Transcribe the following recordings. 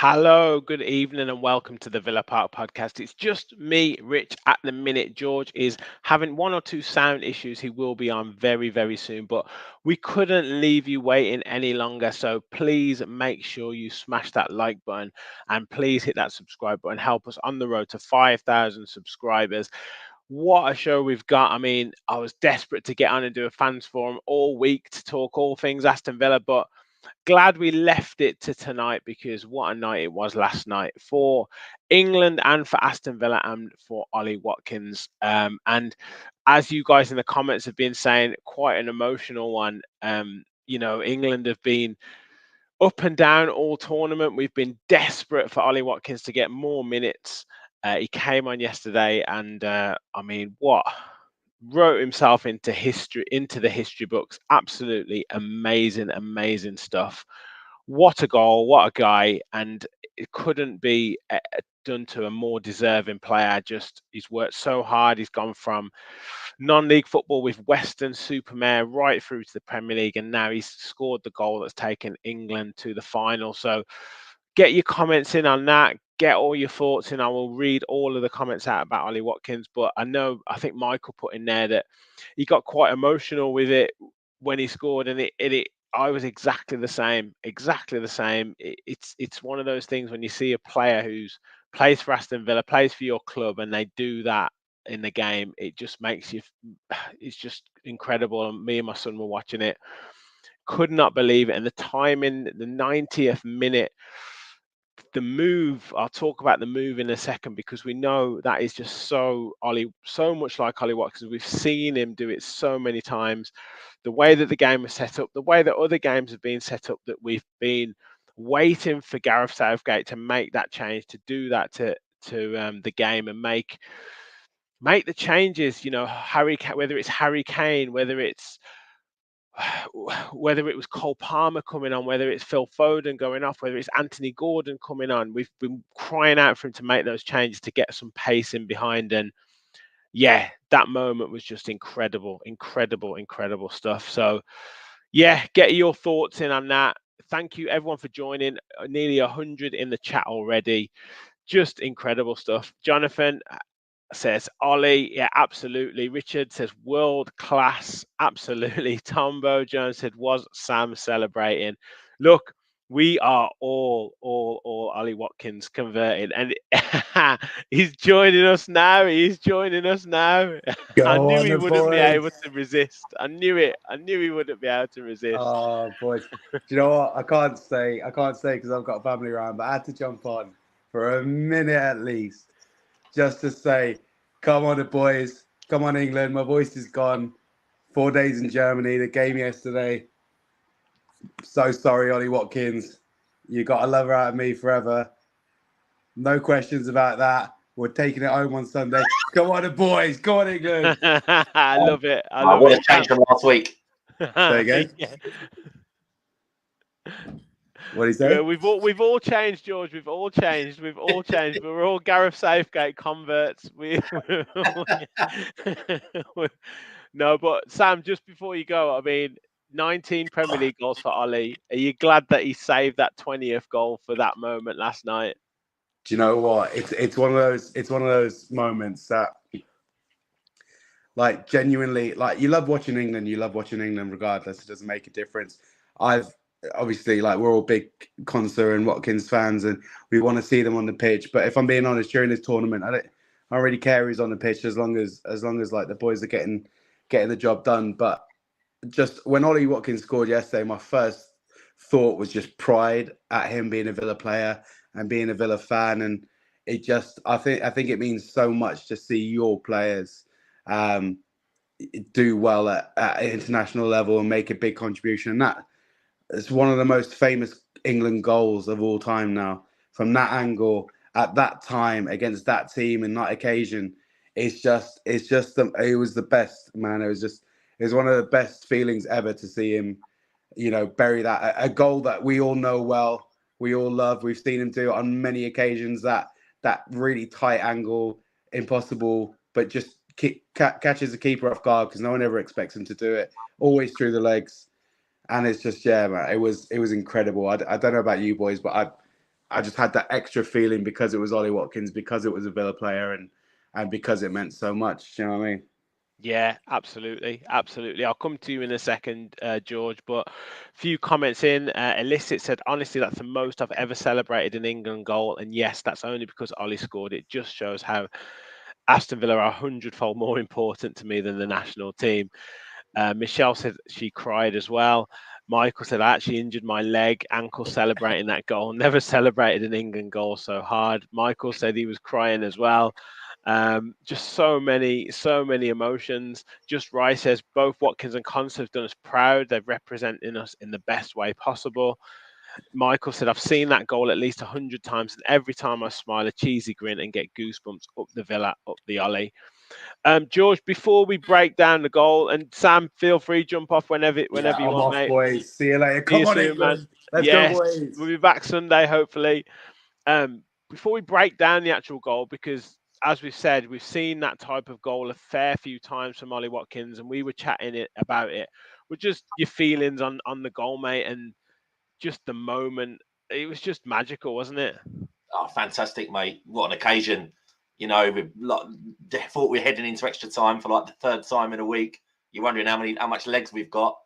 Hello, good evening, and welcome to the Villa Park podcast. It's just me, Rich, at the minute. George is having one or two sound issues. He will be on very, very soon, but we couldn't leave you waiting any longer. So please make sure you smash that like button and please hit that subscribe button. Help us on the road to 5,000 subscribers. What a show we've got. I mean, I was desperate to get on and do a fans forum all week to talk all things Aston Villa, but glad we left it to tonight because what a night it was last night for England and for Aston Villa and for Ollie Watkins. And as you guys in the comments have been saying, quite an emotional one. England have been up and down all tournament. We've been desperate for Ollie Watkins to get more minutes. He came on yesterday, and I mean, what wrote himself into the history books. Absolutely amazing, amazing stuff. What a goal! What a guy! And it couldn't be done to a more deserving player. Just he's worked so hard. He's gone from non-league football with Western Supermare right through to the Premier League, and now he's scored the goal that's taken England to the final. So get your comments in on that. Get all your thoughts in. I will read all of the comments out about Ollie Watkins. But I think Michael put in there that he got quite emotional with it when he scored, and I was exactly the same. Exactly the same. It's one of those things when you see a player who's plays for Aston Villa, plays for your club, and they do that in the game. It just makes you. It's just incredible. And me and my son were watching it. Could not believe it. And the timing, the 90th minute, the move. I'll talk about the move in a second because we know that is just so much like Ollie Watkins. We've seen him do it so many times. The way that the game was set up, the way that other games have been set up, that we've been waiting for Gareth Southgate to make that change, to do that to the game and make the changes. Whether it's Harry Kane, whether it was Cole Palmer coming on, whether it's Phil Foden going off, whether it's Anthony Gordon coming on, we've been crying out for him to make those changes to get some pace in behind. And yeah, that moment was just incredible, incredible, incredible stuff. So yeah, get your thoughts in on that. Thank you everyone for joining. Nearly 100 in the chat already. Just incredible stuff. Jonathan says Ollie, yeah, absolutely. Richard says world class, absolutely. Tombo Jones said, was Sam celebrating? Look, we are all Ollie Watkins converted, and he's joining us now. He's joining us now. I Go knew on he the wouldn't be able boys. to resist. I knew it. I knew he wouldn't be able to resist. Oh boys. Do you know what? I can't say because I've got a family around, but I had to jump on for a minute at least. Just to say, come on the boys. Come on England. My voice is gone. 4 days in Germany, the game yesterday. So sorry, Ollie Watkins. You got a lover out of me forever. No questions about that. We're taking it home on Sunday. Come on the boys. Come on England. I love it. I I love would it, have changed from last week. Say again. Yeah. What do you Yeah, say? we've all changed, George. We've all changed. We've all changed. We're all Gareth Southgate converts. No, but Sam, just before you go, I mean, 19 Premier League goals for Ollie. Are you glad that he saved that 20th goal for that moment last night? Do you know what? It's one of those moments that, like, genuinely, like, you love watching England. You love watching England regardless. It doesn't make a difference. I've obviously, like, we're all big Conser and Watkins fans, and we want to see them on the pitch. But if I'm being honest, during this tournament, I don't really care who's on the pitch as long as like the boys are getting the job done. But just when Ollie Watkins scored yesterday, my first thought was just pride at him being a Villa player and being a Villa fan, and I think it means so much to see your players um, do well at international level and make a big contribution. And that is one of the most famous England goals of all time now. From that angle, at that time, against that team and that occasion, it was the best, man. It was one of the best feelings ever to see him, bury that a goal that we all know well, we all love. We've seen him do it on many occasions. That really tight angle, impossible, but just catches the keeper off guard because no one ever expects him to do it. Always through the legs, and it's just, yeah, man. It was incredible. I don't know about you boys, but I just had that extra feeling because it was Ollie Watkins, because it was a Villa player, and because it meant so much. You know what I mean? Yeah, absolutely, absolutely. I'll come to you in a second, George. But a few comments in. Illicit said, honestly, that's the most I've ever celebrated an England goal, and yes, that's only because Ollie scored. It just shows how Aston Villa are 100-fold more important to me than the national team. Michelle said she cried as well. Michael said, I actually injured my leg, ankle celebrating that goal. Never celebrated an England goal so hard. Michael said he was crying as well. Just so many emotions. Just Rice says both Watkins and Conse have done us proud. They're representing us in the best way possible. Michael said, I've seen that goal at least 100 times, and every time I smile a cheesy grin and get goosebumps up the Villa, up the Ollie. George, before we break down the goal, and Sam, feel free jump off whenever Yeah, you I'm want, off, mate. boys. See you later. See you Come on, soon, man. England. Let's go, Yes, boys. we'll be back Sunday, hopefully. Before we break down the actual goal, because as we've said, we've seen that type of goal a fair few times from Ollie Watkins, and we were chatting about it. But just your feelings on the goal, mate, and just the moment. It was just magical, wasn't it? Oh, fantastic, mate. What an occasion. You know, we thought we were heading into extra time for like the third time in a week. You're wondering how much legs we've got.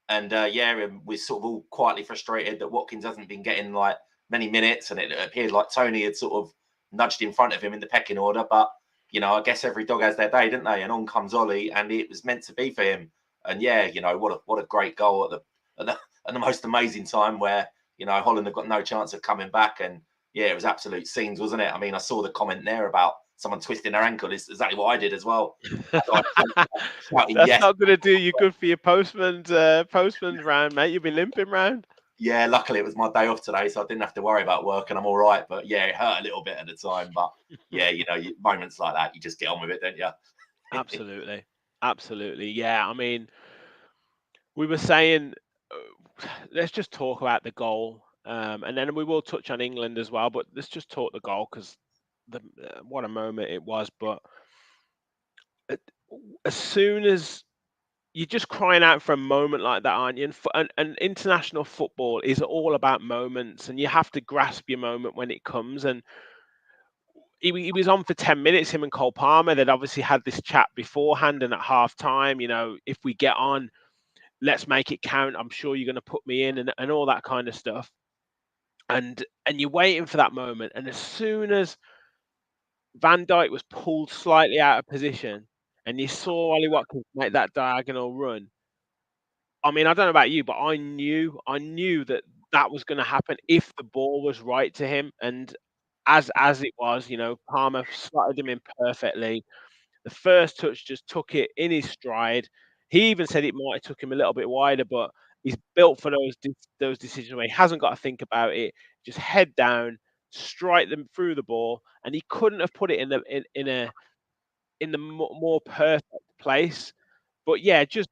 And we're sort of all quietly frustrated that Watkins hasn't been getting like many minutes, and it appeared like Tony had sort of nudged in front of him in the pecking order. But, you know, I guess every dog has their day, didn't they? And on comes Ollie, and it was meant to be for him. And yeah, you know, what a great goal at the most amazing time where, you know, Holland have got no chance of coming back. And yeah, it was absolute scenes, wasn't it? I mean, I saw the comment there about someone twisting their ankle. It's exactly what I did as well. Shouting, That's yes. not going to do you good for your postman's round, mate. You'll be limping round. Yeah, luckily it was my day off today, so I didn't have to worry about work, and I'm all right. But yeah, it hurt a little bit at the time. But yeah, you know, moments like that, you just get on with it, don't you? Absolutely, absolutely. Yeah, I mean, we were saying, let's just talk about the goal, and then we will touch on England as well. But let's just talk the goal because what a moment it was. But uh, as soon as you're just crying out for a moment like that, aren't you? And international football is all about moments, and you have to grasp your moment when it comes. And he was on for 10 minutes, him and Cole Palmer. They'd obviously had this chat beforehand and at half time, you know, if we get on, let's make it count. I'm sure you're going to put me in and all that kind of stuff. And you're waiting for that moment. And as soon as Van Dijk was pulled slightly out of position and you saw Ollie Watkins make that diagonal run, I mean, I don't know about you, but I knew that that was going to happen if the ball was right to him. And as it was, you know, Palmer slotted him in perfectly. The first touch just took it in his stride. He even said it might have took him a little bit wider, but he's built for those decisions where he hasn't got to think about it. Just head down, strike them through the ball, and he couldn't have put it in the more perfect place. But yeah, just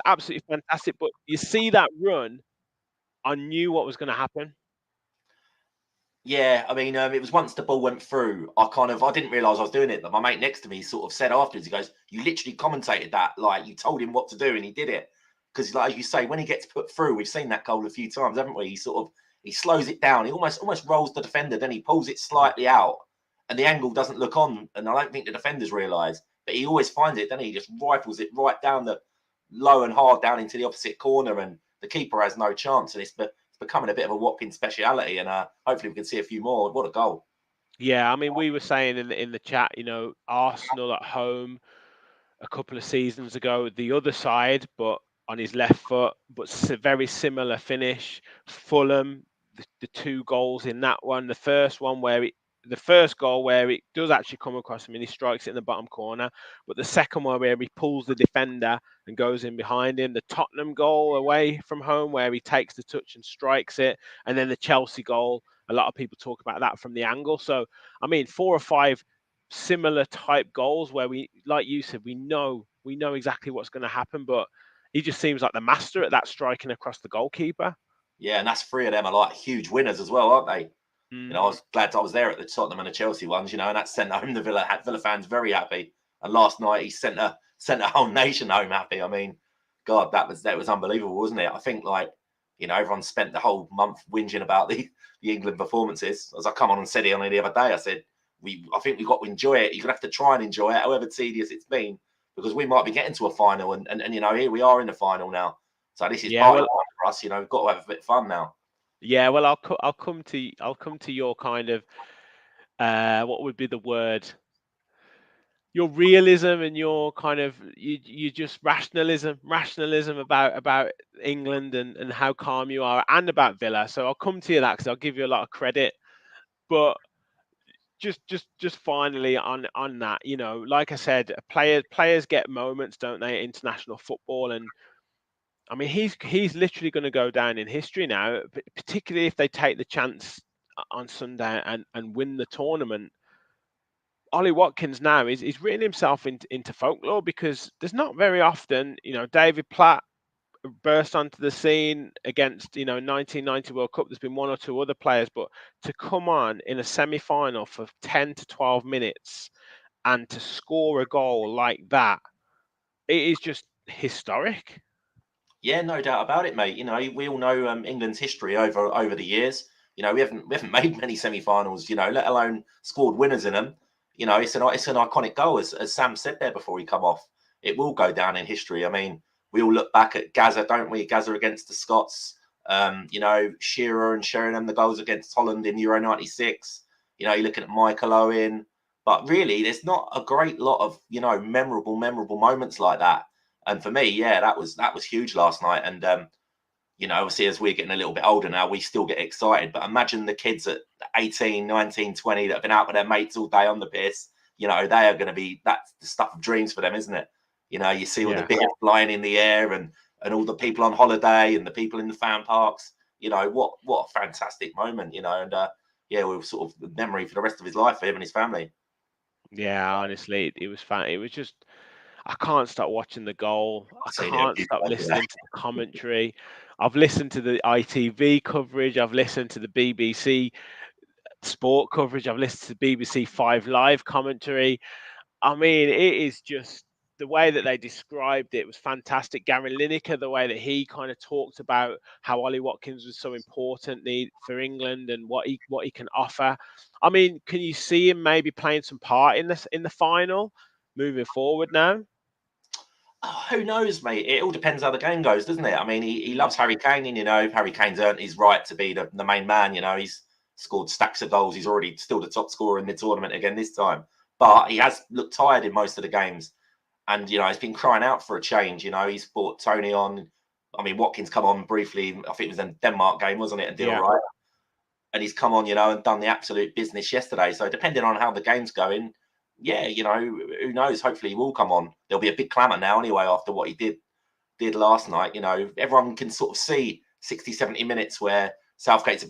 absolutely fantastic. But you see that run, I knew what was going to happen. Yeah, I mean, it was once the ball went through, I didn't realise I was doing it, but my mate next to me sort of said afterwards, he goes, "You literally commentated that, like you told him what to do, and he did it." Because, like as you say, when he gets put through, we've seen that goal a few times, haven't we? He slows it down, he almost rolls the defender, then he pulls it slightly out, and the angle doesn't look on, and I don't think the defenders realise, but he always finds it, then he just rifles it right down the low and hard down into the opposite corner, and the keeper has no chance, and it's becoming a bit of a Watkins speciality, and hopefully we can see a few more. What a goal! Yeah, I mean, we were saying in the chat, you know, Arsenal at home a couple of seasons ago, the other side, but on his left foot, but very similar finish. Fulham, the two goals in that one. The first goal where it does actually come across him and he strikes it in the bottom corner, but the second one where he pulls the defender and goes in behind him. The Tottenham goal away from home where he takes the touch and strikes it, and then the Chelsea goal. A lot of people talk about that from the angle. So, I mean, 4 or 5 similar type goals where we, like you said, we know exactly what's going to happen, but he just seems like the master at that, striking across the goalkeeper. Yeah, and that's 3 of them are like huge winners as well, aren't they? You know, I was glad I was there at the Tottenham and the Chelsea ones, you know, and that sent home the Villa fans very happy. And last night he sent a whole nation home happy. I mean, God, that was unbelievable, wasn't it? I think, like, You know, everyone spent the whole month whinging about the England performances. As I come on and said it on the other day, I said, I think we've got to enjoy it. You're going to have to try and enjoy it, however tedious it's been, because we might be getting to a final. And you know, here we are in the final now. So this is part of it for us. You know, we've got to have a bit of fun now. Yeah, well, I'll come to your kind of what would be the word? Your realism and your kind of you just rationalism about England and how calm you are, and about Villa. So I'll come to you that because I'll give you a lot of credit. But just finally on that, you know, like I said, players get moments, don't they, at international football, and I mean he's literally going to go down in history now, particularly if they take the chance on Sunday and win the tournament. Ollie Watkins now is written himself into folklore, because there's not very often, you know, David Platt burst onto the scene against, you know, 1990 World Cup. There's been one or two other players, but to come on in a semi-final for 10 to 12 minutes and to score a goal like that, it is just historic. Yeah, no doubt about it, mate. You know, we all know England's history over the years. You know, we haven't made many semi-finals. You know, let alone scored winners in them. You know, it's an iconic goal, as Sam said there before he come off. It will go down in history. I mean, we all look back at Gaza, don't we? Gaza against the Scots. You know, Shearer and Sheringham, the goals against Holland in Euro '96. You know, you're looking at Michael Owen, but really, there's not a great lot of, you know, memorable moments like that. And for me, yeah, that was huge last night. And you know, obviously as we're getting a little bit older now, we still get excited. But imagine the kids at 18, 19, 20 that have been out with their mates all day on the piss. You know, they are going to be, that's the stuff of dreams for them, isn't it? You know, you see all the beer flying in the air and all the people on holiday and the people in the fan parks. You know, what a fantastic moment, you know. And yeah, we were sort of memory for the rest of his life for him and his family. Yeah, honestly, it was fun. It was just, I can't stop watching the goal. I can't stop listening to the commentary. I've listened to the ITV coverage. I've listened to the BBC sport coverage. I've listened to the BBC Five Live commentary. I mean, it is just the way that they described it was fantastic. Gary Lineker, the way that he kind of talked about how Ollie Watkins was so important for England and what he can offer. I mean, can you see him maybe playing some part in the final moving forward now? Oh, who knows, mate? It all depends how the game goes, doesn't it? I mean, he loves Harry Kane, and you know, Harry Kane's earned his right to be the main man. You know, he's scored stacks of goals. He's already still the top scorer in the tournament again this time. But he has looked tired in most of the games. And, you know, he's been crying out for a change. You know, he's brought Tony on. I mean, Watkins come on briefly. I think it was the Denmark game, wasn't it? And did all right. And he's come on, you know, and done the absolute business yesterday. So depending on how the game's going, yeah, you know, who knows? Hopefully he will come on. There'll be a big clamour now anyway after what he did last night. You know, everyone can sort of see 60, 70 minutes where Southgate's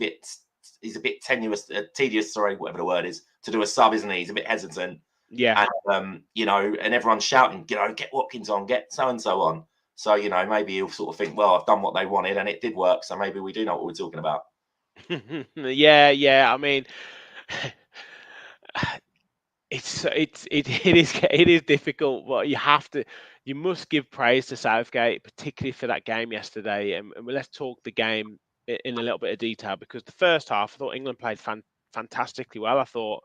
he's a bit tedious, sorry, whatever the word is, to do a sub, isn't he? He's a bit hesitant. Yeah. And, you know, and everyone's shouting, you know, get Watkins on, get so-and-so on. So, you know, maybe he'll sort of think, well, I've done what they wanted and it did work. So maybe we do know what we're talking about. Yeah. I mean, it is difficult, but you must give praise to Southgate, particularly for that game yesterday. And let's talk the game in a little bit of detail, because the first half I thought England played fantastically well. I thought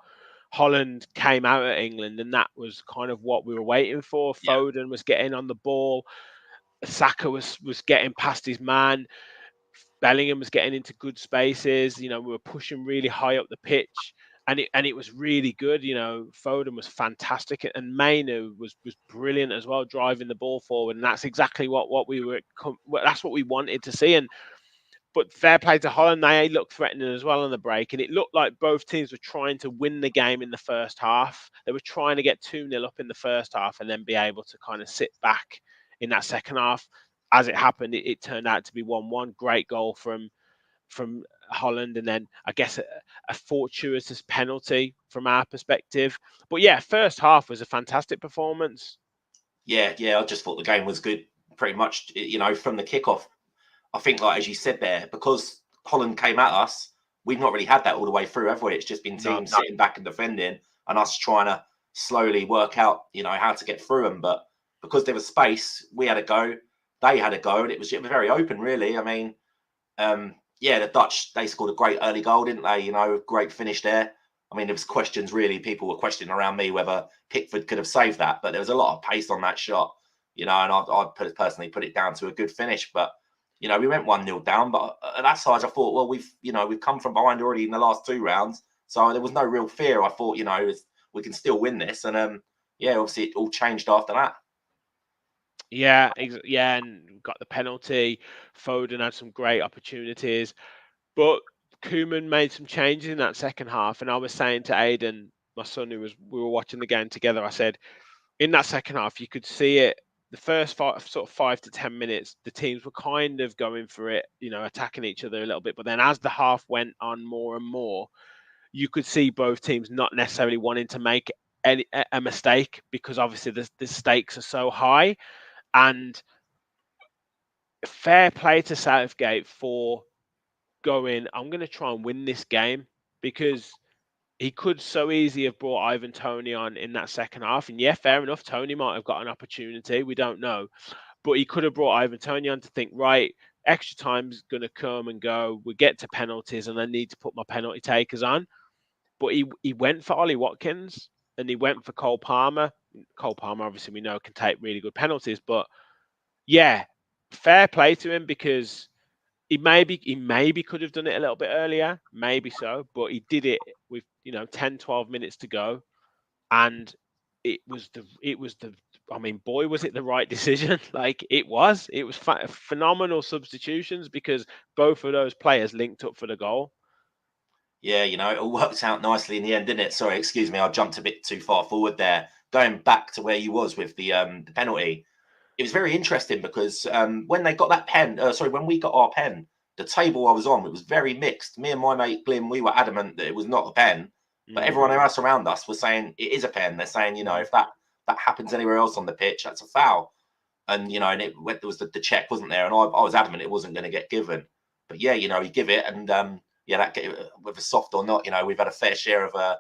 Holland came out at England, and that was kind of what we were waiting for. Foden was getting on the ball, Saka was getting past his man, Bellingham was getting into good spaces. You know, we were pushing really high up the pitch, and it was really good. You know, Foden was fantastic, and Mainu was brilliant as well, driving the ball forward. And that's exactly what we wanted to see. But fair play to Holland, they looked threatening as well on the break, and it looked like both teams were trying to win the game in the first half. They were trying to get 2-0 up in the first half and then be able to kind of sit back in that second half. As it happened, it turned out to be 1-1. Great goal from Holland, and then I guess a fortuitous penalty from our perspective. But yeah, first half was a fantastic performance. Yeah, I just thought the game was good pretty much, you know, from the kickoff. I think, like, as you said there, because Holland came at us, we've not really had that all the way through, have we? It's just been teams sitting back and defending and us trying to slowly work out, you know, how to get through them. But because there was space, we had a go, they had a go, and it was very open, really. I mean, Yeah, the Dutch, they scored a great early goal, didn't they? You know, great finish there. I mean, there was questions, really. People were questioning around me whether Pickford could have saved that, but there was a lot of pace on that shot, you know, and I'd personally put it down to a good finish. But, you know, we went 1-0 down, but at that side, I thought, well, we've come from behind already in the last 2 rounds. So there was no real fear. I thought, you know, we can still win this. And yeah, obviously it all changed after that. Yeah, yeah, and we got the penalty. Foden had some great opportunities, but Koeman made some changes in that second half. And I was saying to Aidan, my son, we were watching the game together, I said, in that second half, you could see it. The first sort of 5 to 10 minutes, the teams were kind of going for it, you know, attacking each other a little bit. But then as the half went on more and more, you could see both teams not necessarily wanting to make a mistake, because obviously the stakes are so high. And fair play to Southgate for going, I'm going to try and win this game, because he could so easily have brought Ivan Toney on in that second half. And yeah, fair enough, Toney might have got an opportunity. We don't know. But he could have brought Ivan Toney on to think, right, extra time's going to come and go. We get to penalties and I need to put my penalty takers on. But he went for Ollie Watkins and he went for Cole Palmer. Cole Palmer, obviously, we know can take really good penalties. But yeah, fair play to him, because he maybe could have done it a little bit earlier, maybe so, but he did it with 10-12 minutes to go, and it was the I mean, boy, was it the right decision. Like, it was phenomenal substitutions, because both of those players linked up for the goal. Yeah, you know, it all worked out nicely in the end, didn't it? Sorry, excuse me, I jumped a bit too far forward there. Going back to where you was with the penalty, it was very interesting because when they got that when we got our pen, the table I was on, it was very mixed. Me and my mate Glim, we were adamant that it was not a pen, but everyone else around us was saying it is a pen. They're saying, you know, if that happens anywhere else on the pitch, that's a foul. And you know, and there was the check, wasn't there? And I was adamant it wasn't going to get given. But yeah, you know, you give it, and yeah, that whether soft or not, you know, we've had a fair share of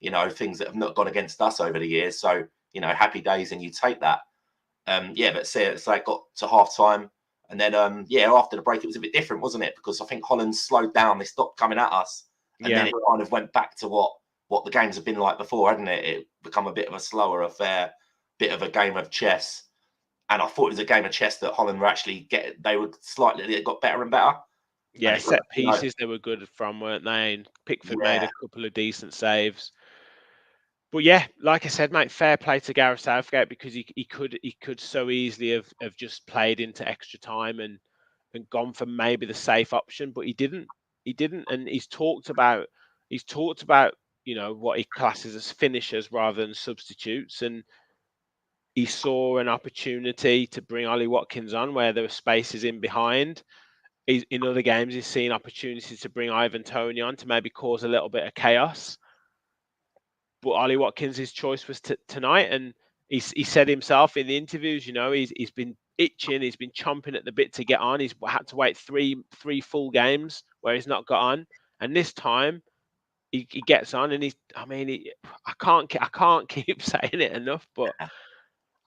you know, things that have not gone against us over the years. So you know, happy days, and you take that. Yeah, but so it got to half time, and then yeah, after the break, it was a bit different, wasn't it? Because I think Holland slowed down; they stopped coming at us, and then it kind of went back to what the games have been like before, hadn't it? It become a bit of a slower affair, bit of a game of chess. And I thought it was a game of chess that Holland were actually they got better and better. Yeah, And set pieces they were good from, weren't they? And Pickford made a couple of decent saves. But yeah, like I said, mate, fair play to Gareth Southgate, because he could so easily have just played into extra time and gone for maybe the safe option, but he didn't. He didn't, and he's talked about what he classes as finishers rather than substitutes, and he saw an opportunity to bring Ollie Watkins on where there were spaces in behind. In other games, he's seen opportunities to bring Ivan Toney on to maybe cause a little bit of chaos. But Ollie Watkins' choice was tonight, and he said himself in the interviews, he's been itching, he's been chomping at the bit to get on. He's had to wait three full games where he's not got on, and this time he gets on, and I can't keep saying it enough, but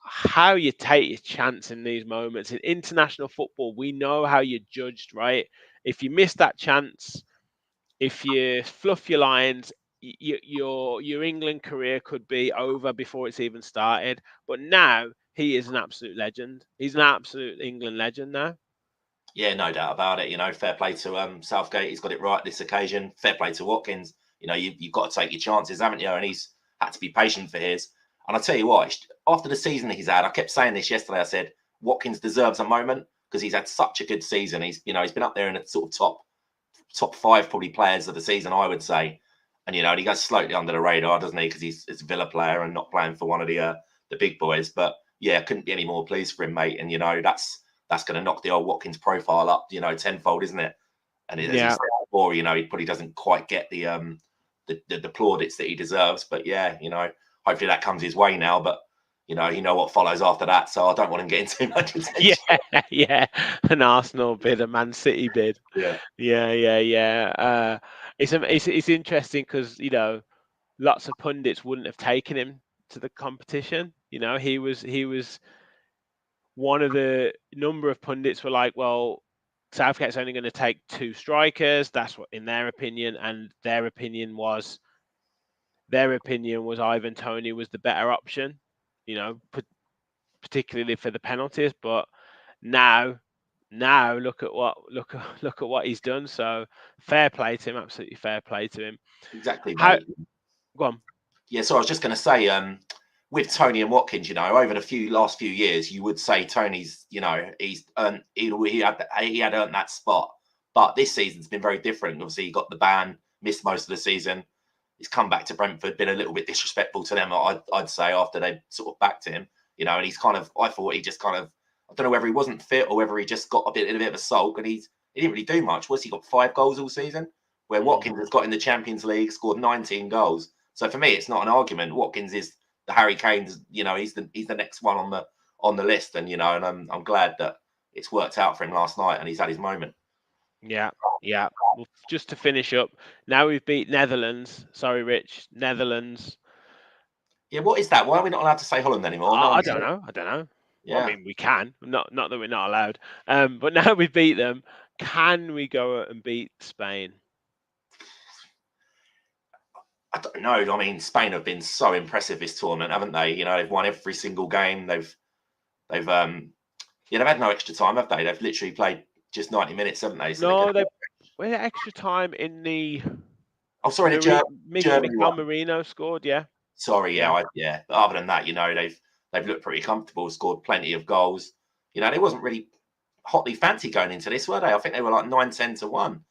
how you take your chance in these moments in international football, we know how you're judged, right? If you miss that chance, if you fluff your lines, your England career could be over before it's even started. But now he is an absolute legend. He's an absolute England legend now. Yeah, no doubt about it. You know, fair play to Southgate. He's got it right this occasion. Fair play to Watkins. You know, you've got to take your chances, haven't you? And he's had to be patient for his. And I tell you what, after the season he's had, I kept saying this yesterday. I said Watkins deserves a moment because he's had such a good season. He's been up there in the sort of top 5 probably players of the season, I would say. And and he goes slightly under the radar, doesn't he? Because he's a Villa player and not playing for one of the big boys. But yeah, couldn't be any more pleased for him, mate. And that's going to knock the old Watkins profile up, tenfold, isn't it? And as you said before, he probably doesn't quite get the plaudits that he deserves. But yeah, hopefully that comes his way now. But you know what follows after that, so I don't want him getting too much attention. Yeah, an Arsenal bid, a Man City bid. Yeah. It's interesting because lots of pundits wouldn't have taken him to the competition. He was one of the number of pundits were like, well, Southgate's only going to take 2 strikers. That's what, in their opinion, and their opinion was Ivan Toney was the better option, particularly for the penalties. But now look at what he's done. So fair play to him, absolutely fair play to him. Exactly, mate. Go on. Yeah, so I was just going to say, with Tony and Watkins, over the last few years, you would say Tony's, he's earned, he had earned that spot. But this season's been very different. Obviously, he got the ban, missed most of the season. He's come back to Brentford, been a little bit disrespectful to them, I'd say, after they sort of backed him. And he's I thought he just I don't know whether he wasn't fit or whether he just got a bit of a sulk, and he didn't really do much. He got 5 goals all season, where Watkins has got in the Champions League, scored 19 goals. So for me, it's not an argument. Watkins is the Harry Kane's, he's the next one on the list, and and I'm glad that it's worked out for him last night and he's had his moment. Yeah. Well, just to finish up, now we've beat Netherlands. Sorry, Rich, Netherlands. Yeah, what is that? Why are we not allowed to say Holland anymore? I don't know. Yeah. Well, I mean, we can. Not that we're not allowed. But now we beat them. Can we go and beat Spain? I don't know. I mean, Spain have been so impressive this tournament, haven't they? They've won every single game. They've had no extra time, have they? They've literally played just 90 minutes, haven't they? So no, they had extra time in the. Oh, sorry, Miguel Marino scored. Yeah. Sorry, yeah. But other than that, they've looked pretty comfortable, scored plenty of goals. They wasn't really hotly fancy going into this, were they? I think they were like 9-10 to 1.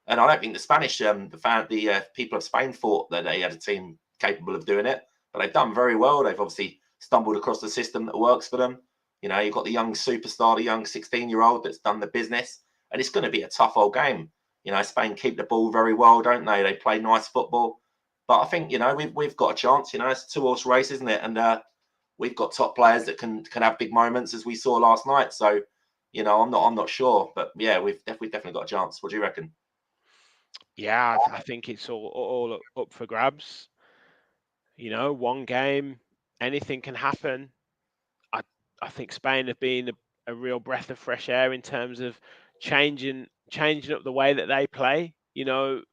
And I don't think the Spanish, the people of Spain thought that they had a team capable of doing it. But they've done very well. They've obviously stumbled across the system that works for them. You've got the young superstar, the young 16-year-old that's done the business. And it's going to be a tough old game. Spain keep the ball very well, don't they? They play nice football. But I think, we've got a chance. It's a 2-horse race, isn't it? And we've got top players that can have big moments, as we saw last night. So, I'm not sure. But, yeah, we've definitely got a chance. What do you reckon? Yeah, I think it's all up for grabs. One game, anything can happen. I think Spain have been a real breath of fresh air in terms of changing up the way that they play.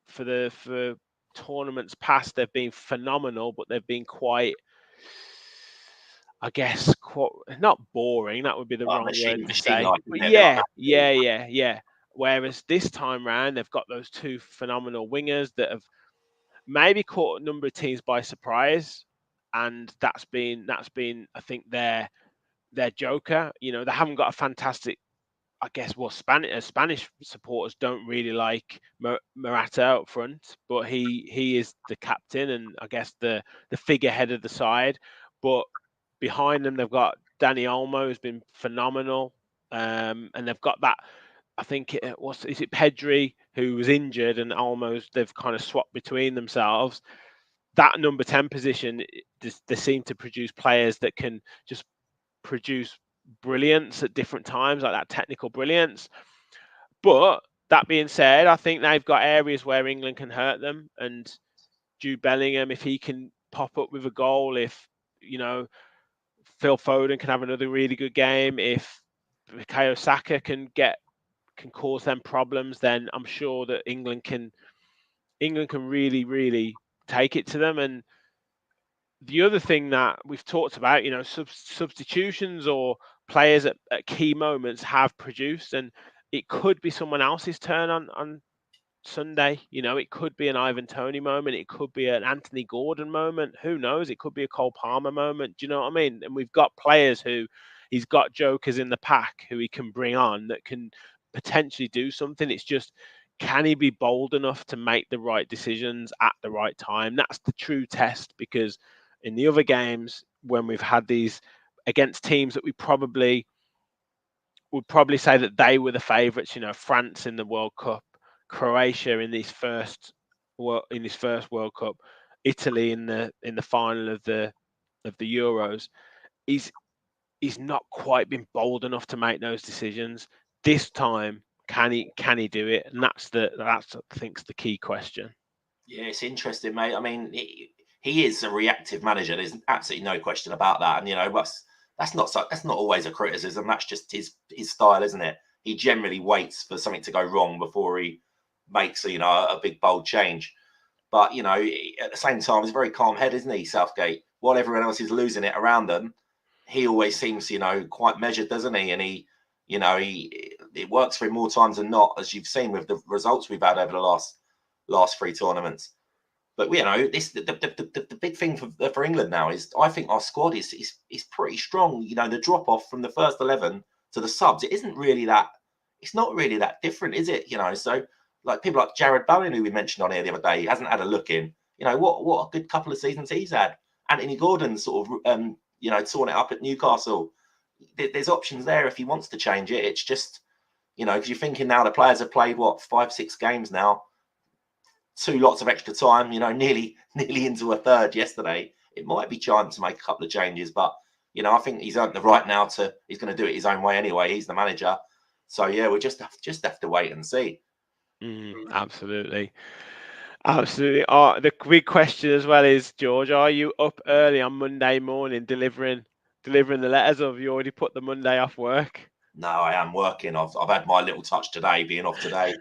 For tournaments past, they've been phenomenal, but they've been quite, I guess, not boring. That would be the wrong word to say. Yeah. Whereas this time round, they've got those 2 phenomenal wingers that have maybe caught a number of teams by surprise, and that's been I think their joker. They haven't got a fantastic, I guess. Well, Spanish supporters don't really like Morata up front, but he is the captain and I guess the figurehead of the side. But behind them, they've got Dani Olmo, who's been phenomenal, and they've got that. I think is it Pedri, who was injured, and almost they've kind of swapped between themselves. That number 10 position, they seem to produce players that can just produce brilliance at different times, like that technical brilliance. But that being said, I think they've got areas where England can hurt them, and Jude Bellingham, if he can pop up with a goal, if Phil Foden can have another really good game, if Bukayo Saka can cause them problems, then I'm sure that England can really, really take it to them. And the other thing that we've talked about, substitutions or players at key moments have produced, and it could be someone else's turn on Sunday. It could be an Ivan Toney moment. It could be an Anthony Gordon moment. Who knows? It could be a Cole Palmer moment. Do you know what I mean? And we've got players who he's got jokers in the pack who he can bring on that can potentially do something. It's just, can he be bold enough to make the right decisions at the right time? That's the true test, because in the other games, when we've had these against teams that we would probably say that they were the favourites, France in the World Cup, Croatia in his first World Cup, Italy in the final of the Euros, he's not quite been bold enough to make those decisions. This time, can he do it? And that's I think the key question. Yeah, it's interesting, mate. I mean, he is a reactive manager. There's absolutely no question about that. And that's not always a criticism. That's just his style, isn't it? he generally waits for something to go wrong before he makes a big bold change. But at the same time, he's a very calm head, isn't he, Southgate? While everyone else is losing it around them, he always seems quite measured, doesn't he? And it works for him more times than not, as you've seen with the results we've had over the last 3 tournaments. But the big thing for England now is, I think our squad is pretty strong. The drop off from the first 11 to the subs, it's not really that different, is it? So like people like Jared Bowen, who we mentioned on here the other day, he hasn't had a look in. What a good couple of seasons he's had. Anthony Gordon sort of torn it up at Newcastle. There's options there if he wants to change it. It's just because you're thinking now the players have played 5-6 games now. 2 lots of extra time, nearly into a third yesterday. It might be time to make a couple of changes, but I think he's earned the right now he's going to do it his own way anyway. He's the manager, so yeah, we just have to wait and see. Absolutely. The big question as well is, George, are you up early on Monday morning delivering the letters, or have you already put the Monday off work? No, I am working. I've had my little touch today, being off today.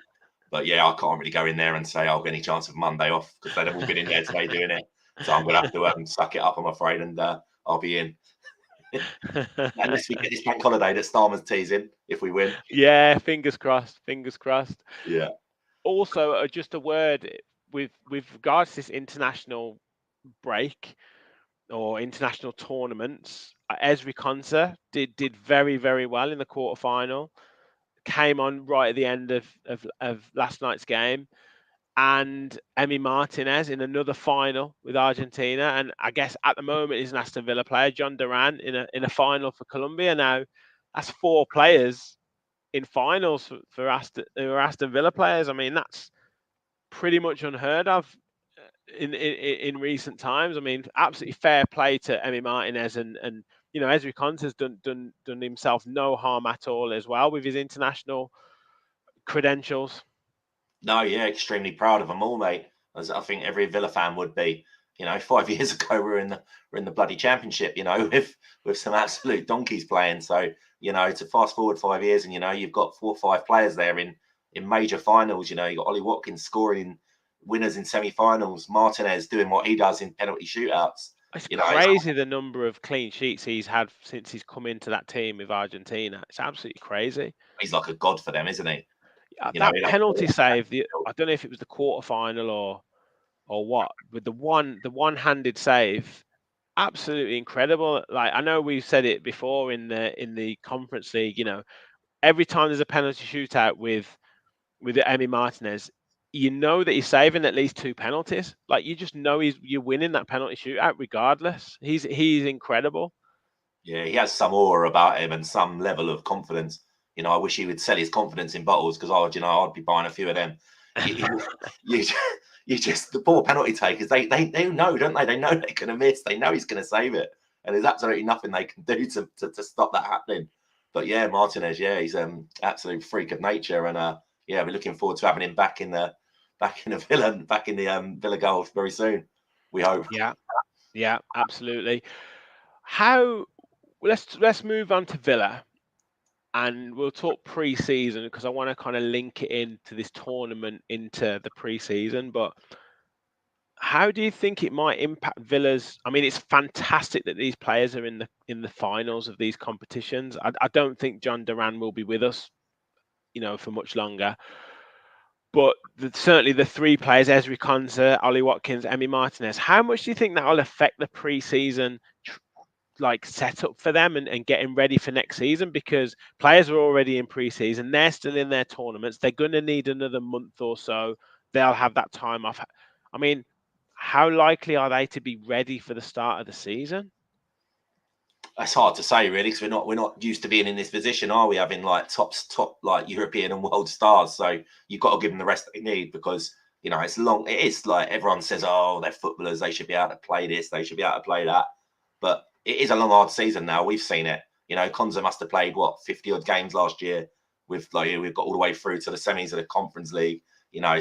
But yeah, I can't really go in there and say I'll get any chance of Monday off, because they've all been in there today doing it. So I'm going to have to suck it up, I'm afraid, and I'll be in. Unless we get this bank holiday that Starmer's teasing, if we win. Yeah, fingers crossed. Yeah. Also, just a word with regards to this international break or international tournaments. Ezri Konsa did very, very well in the quarterfinal. Came on right at the end of last night's game, and Emi Martinez in another final with Argentina, and I guess at the moment is an Aston Villa player. John Duran in a final for Colombia now. That's 4 players in finals for Aston Villa players. I mean, that's pretty much unheard of in recent times. I mean, absolutely fair play to Emi Martinez, and Ezri Konsa's done himself no harm at all as well with his international credentials. No, yeah, extremely proud of them all, mate. As I think every Villa fan would be. 5 years ago we're in the bloody Championship, with some absolute donkeys playing. So to fast forward 5 years, and you've got 4 or 5 players there in major finals. You got Ollie Watkins scoring winners in semi-finals, Martinez doing what he does in penalty shootouts. It's crazy the number of clean sheets he's had since he's come into that team with Argentina. It's absolutely crazy. He's like a god for them, isn't he? That penalty save, I don't know if it was the quarterfinal or what, but the one-handed save, absolutely incredible. Like, I know we've said it before in the Conference League, every time there's a penalty shootout with Emi Martinez, that he's saving at least 2 penalties. Like, you just know you're winning that penalty shootout regardless. He's incredible. Yeah, he has some aura about him and some level of confidence. I wish he would sell his confidence in bottles, because I'd be buying a few of them. You just, the poor penalty takers, they know, don't they? They know they're going to miss. They know he's going to save it, and there's absolutely nothing they can do to stop that happening. But yeah, Martinez, yeah, he's an absolute freak of nature, and yeah, we're looking forward to having him back in the Villa goals very soon. We hope. Yeah, absolutely. Let's move on to Villa, and we'll talk pre-season, because I want to kind of link it into this tournament, into the pre-season. But how do you think it might impact Villa's? I mean, it's fantastic that these players are in the finals of these competitions. I don't think John Duran will be with us, for much longer. But certainly the 3 players, Ezri Konsa, Ollie Watkins, Emi Martinez, how much do you think that will affect the pre-season setup for them and getting ready for next season? Because players are already in pre-season, they're still in their tournaments, they're going to need another month or so, they'll have that time off. I mean, how likely are they to be ready for the start of the season? It's hard to say, really, because we're not used to being in this position, are we? Having top like European and world stars, so you've got to give them the rest they need, because it's long. It is like everyone says, oh, they're footballers, they should be able to play this, they should be able to play that, but it is a long, hard season now. We've seen it. Konsa must have played 50 odd games last year. We've got all the way through to the semis of the Conference League.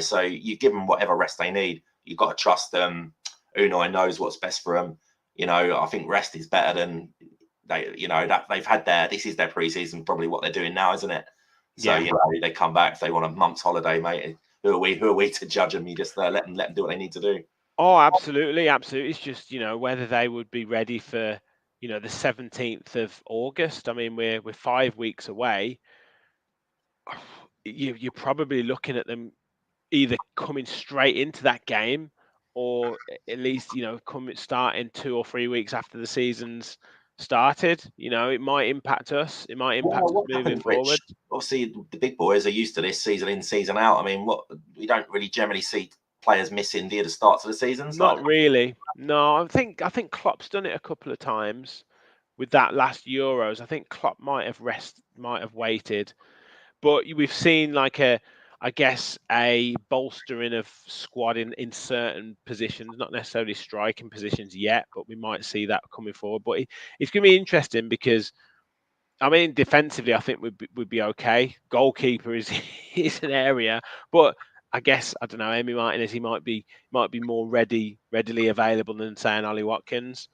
So you give them whatever rest they need. You've got to trust them. Unai knows what's best for them. I think rest is better than that they've had this is their pre-season, probably what they're doing now, isn't it? So they come back if they want a month's holiday, mate. Who are we to judge them? You just let them do what they need to do. Oh, absolutely. It's just whether they would be ready for the 17th of August. I mean, we're 5 weeks away. You're probably looking at them either coming straight into that game, or at least starting 2 or 3 weeks after the season's started. It might impact us. It might impact us moving forward. Obviously, the big boys are used to this season in, season out. I mean, we don't really generally see players missing near the start of the season. Not really. No, I think Klopp's done it a couple of times with that last Euros. I think Klopp might have waited, but we've seen I guess a bolstering of squad in certain positions, not necessarily striking positions yet, but we might see that coming forward. But it's going to be interesting because, I mean, defensively, I think we'd be okay. Goalkeeper is an area, but I guess I don't know. Emi Martinez, he might be more readily available than saying Ollie Watkins.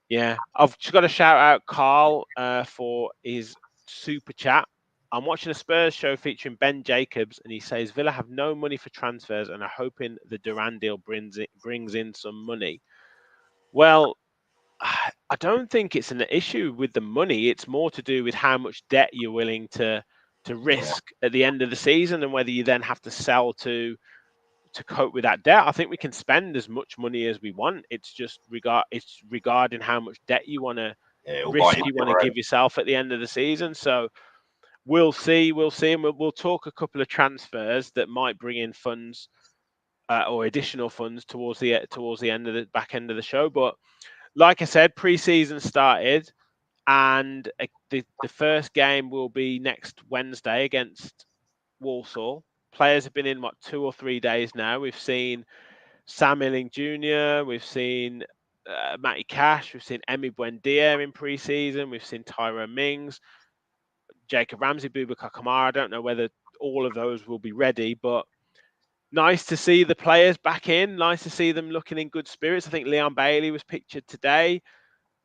Yeah, I've just got to shout out Carl for his super chat. I'm watching a Spurs show featuring Ben Jacobs, and he says Villa have no money for transfers and are hoping the Duran deal brings in some money. Well, I don't think it's an issue with the money. It's more to do with how much debt you're willing to risk at the end of the season, and whether you then have to sell to cope with that debt. I think we can spend as much money as we want. It's just regarding how much debt you want to risk, you want to give yourself at the end of the season. So we'll see, and we'll talk a couple of transfers that might bring in funds or additional funds towards the end of the back end of the show. But like I said, pre-season started, and the first game will be next Wednesday against Walsall. Players have been in 2 or 3 days now. We've seen Sam Illing Jr., we've seen Matty Cash, we've seen Emi Buendia in pre-season, we've seen Tyrone Mings, Jacob Ramsey, Boubacar Kamara. I don't know whether all of those will be ready, but nice to see the players back in. Nice to see them looking in good spirits. I think Leon Bailey was pictured today.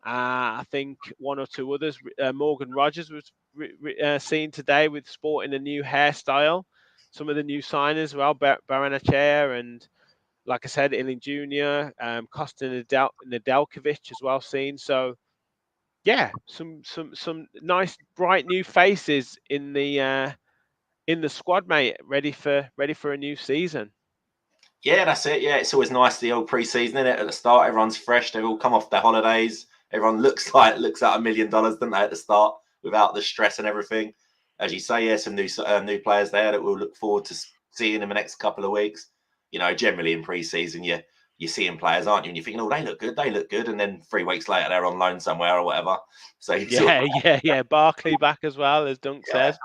I think one or two others. Morgan Rogers was seen today with sporting a new hairstyle. Some of the new signers as well, Baranachea and, like I said, Illing Jr., Costa Nedeljkovic as well seen. So, yeah, some nice bright new faces in the squad, mate. Ready for a new season. Yeah, that's it. Yeah, it's always nice the old pre-season, isn't it? At the start, everyone's fresh. They've all come off their holidays. Everyone looks at $1 million, don't they, at the start, without the stress and everything. As you say, yeah, some new players there that we'll look forward to seeing in the next couple of weeks. Generally in pre-season, you're seeing players, aren't you? And you're thinking, oh, they look good. And then 3 weeks later, they're on loan somewhere or whatever. So yeah. Barkley back as well, as Dunk said.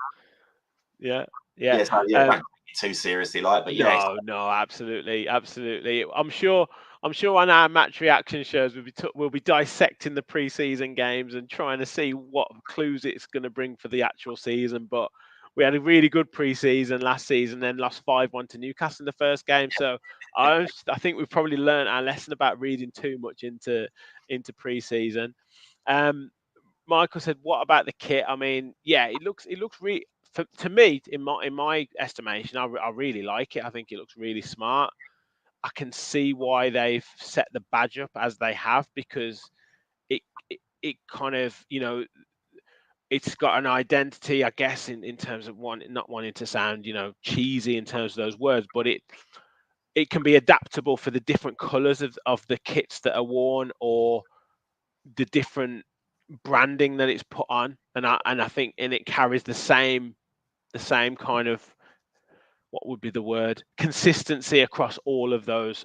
Yeah. Don't take it too seriously, but yeah. No, absolutely. I'm sure on our match reaction shows we'll be dissecting the pre-season games and trying to see what clues it's going to bring for the actual season. But we had a really good pre-season last season, then lost 5-1 to Newcastle in the first game. So I think we've probably learned our lesson about reading too much into pre-season. Michael said, "What about the kit?" I mean, yeah, it looks really. To me, in my estimation, I really like it. I think it looks really smart. I can see why they've set the badge up as they have, because it kind of, it's got an identity, I guess, in terms of not wanting to sound, cheesy in terms of those words, but it can be adaptable for the different colours of the kits that are worn, or the different branding that it's put on, and I think it carries the same kind of, what would be the word, consistency across all of those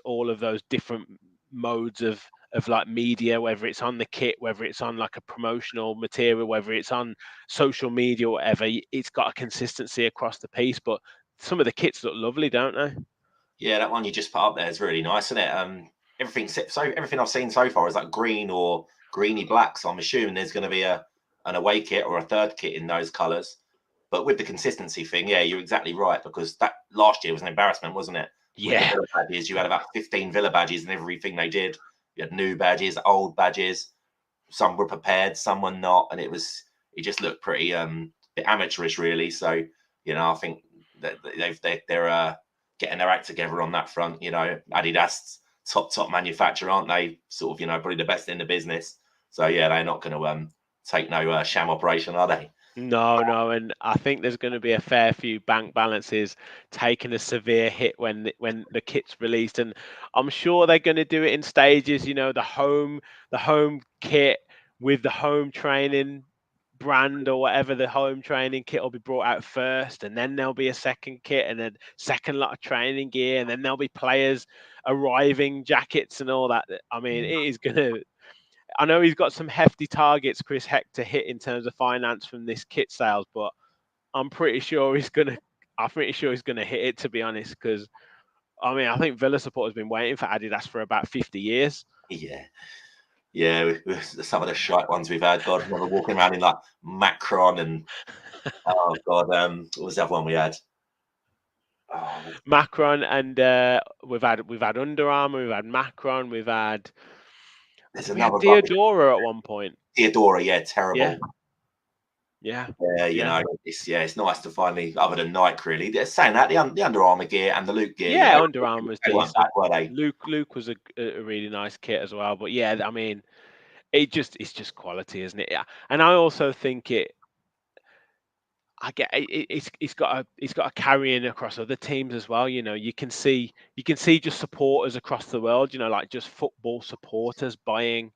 different modes of like media, whether it's on the kit, whether it's on like a promotional material, whether it's on social media or whatever. It's got a consistency across the piece. But some of the kits look lovely, don't they? Yeah, that one you just put up there is really nice, isn't it? Everything I've seen so far is like green or greeny black. So I'm assuming there's going to be an away kit or a third kit in those colours. But with the consistency thing, yeah, you're exactly right, because that last year was an embarrassment, wasn't it? Yeah. With the Villa badges, you had about 15 Villa badges and everything they did. You had new badges, old badges. Some were prepared, some were not, and it just looked pretty bit amateurish, really. So I think that they're getting their act together on that front. Adidas, top manufacturer, aren't they? Sort of, probably the best in the business. So yeah, they're not going to take no sham operation, are they? No, and I think there's going to be a fair few bank balances taking a severe hit when the kit's released, and I'm sure they're going to do it in stages. The home kit with the home training brand or whatever, the home training kit will be brought out first, and then there'll be a second kit and then second lot of training gear, and then there'll be players arriving jackets and all that. I mean, it is going to. I know he's got some hefty targets, Chris Heck, to hit in terms of finance from this kit sales, but I'm pretty sure he's gonna. I'm pretty sure he's gonna hit it, to be honest, because I think Villa support has been waiting for Adidas for about 50 years. Yeah, some of the shite ones we've had. God, I remember walking around in like Macron and oh God, what was the other one we had? Macron, and we've had Under Armour, we've had Macron, we had Diadora at one point. Diadora, yeah, terrible. Yeah. It's nice to finally, other than Nike, really. They're saying that the Under Armour gear and the Luke gear. Yeah, Under Armour was decent. Back, were they? Luke was a really nice kit as well. But yeah, I mean, it's just quality, isn't it? Yeah, and I also think it's got a carrying across other teams as well. You can see just supporters across the world. Like just football supporters buying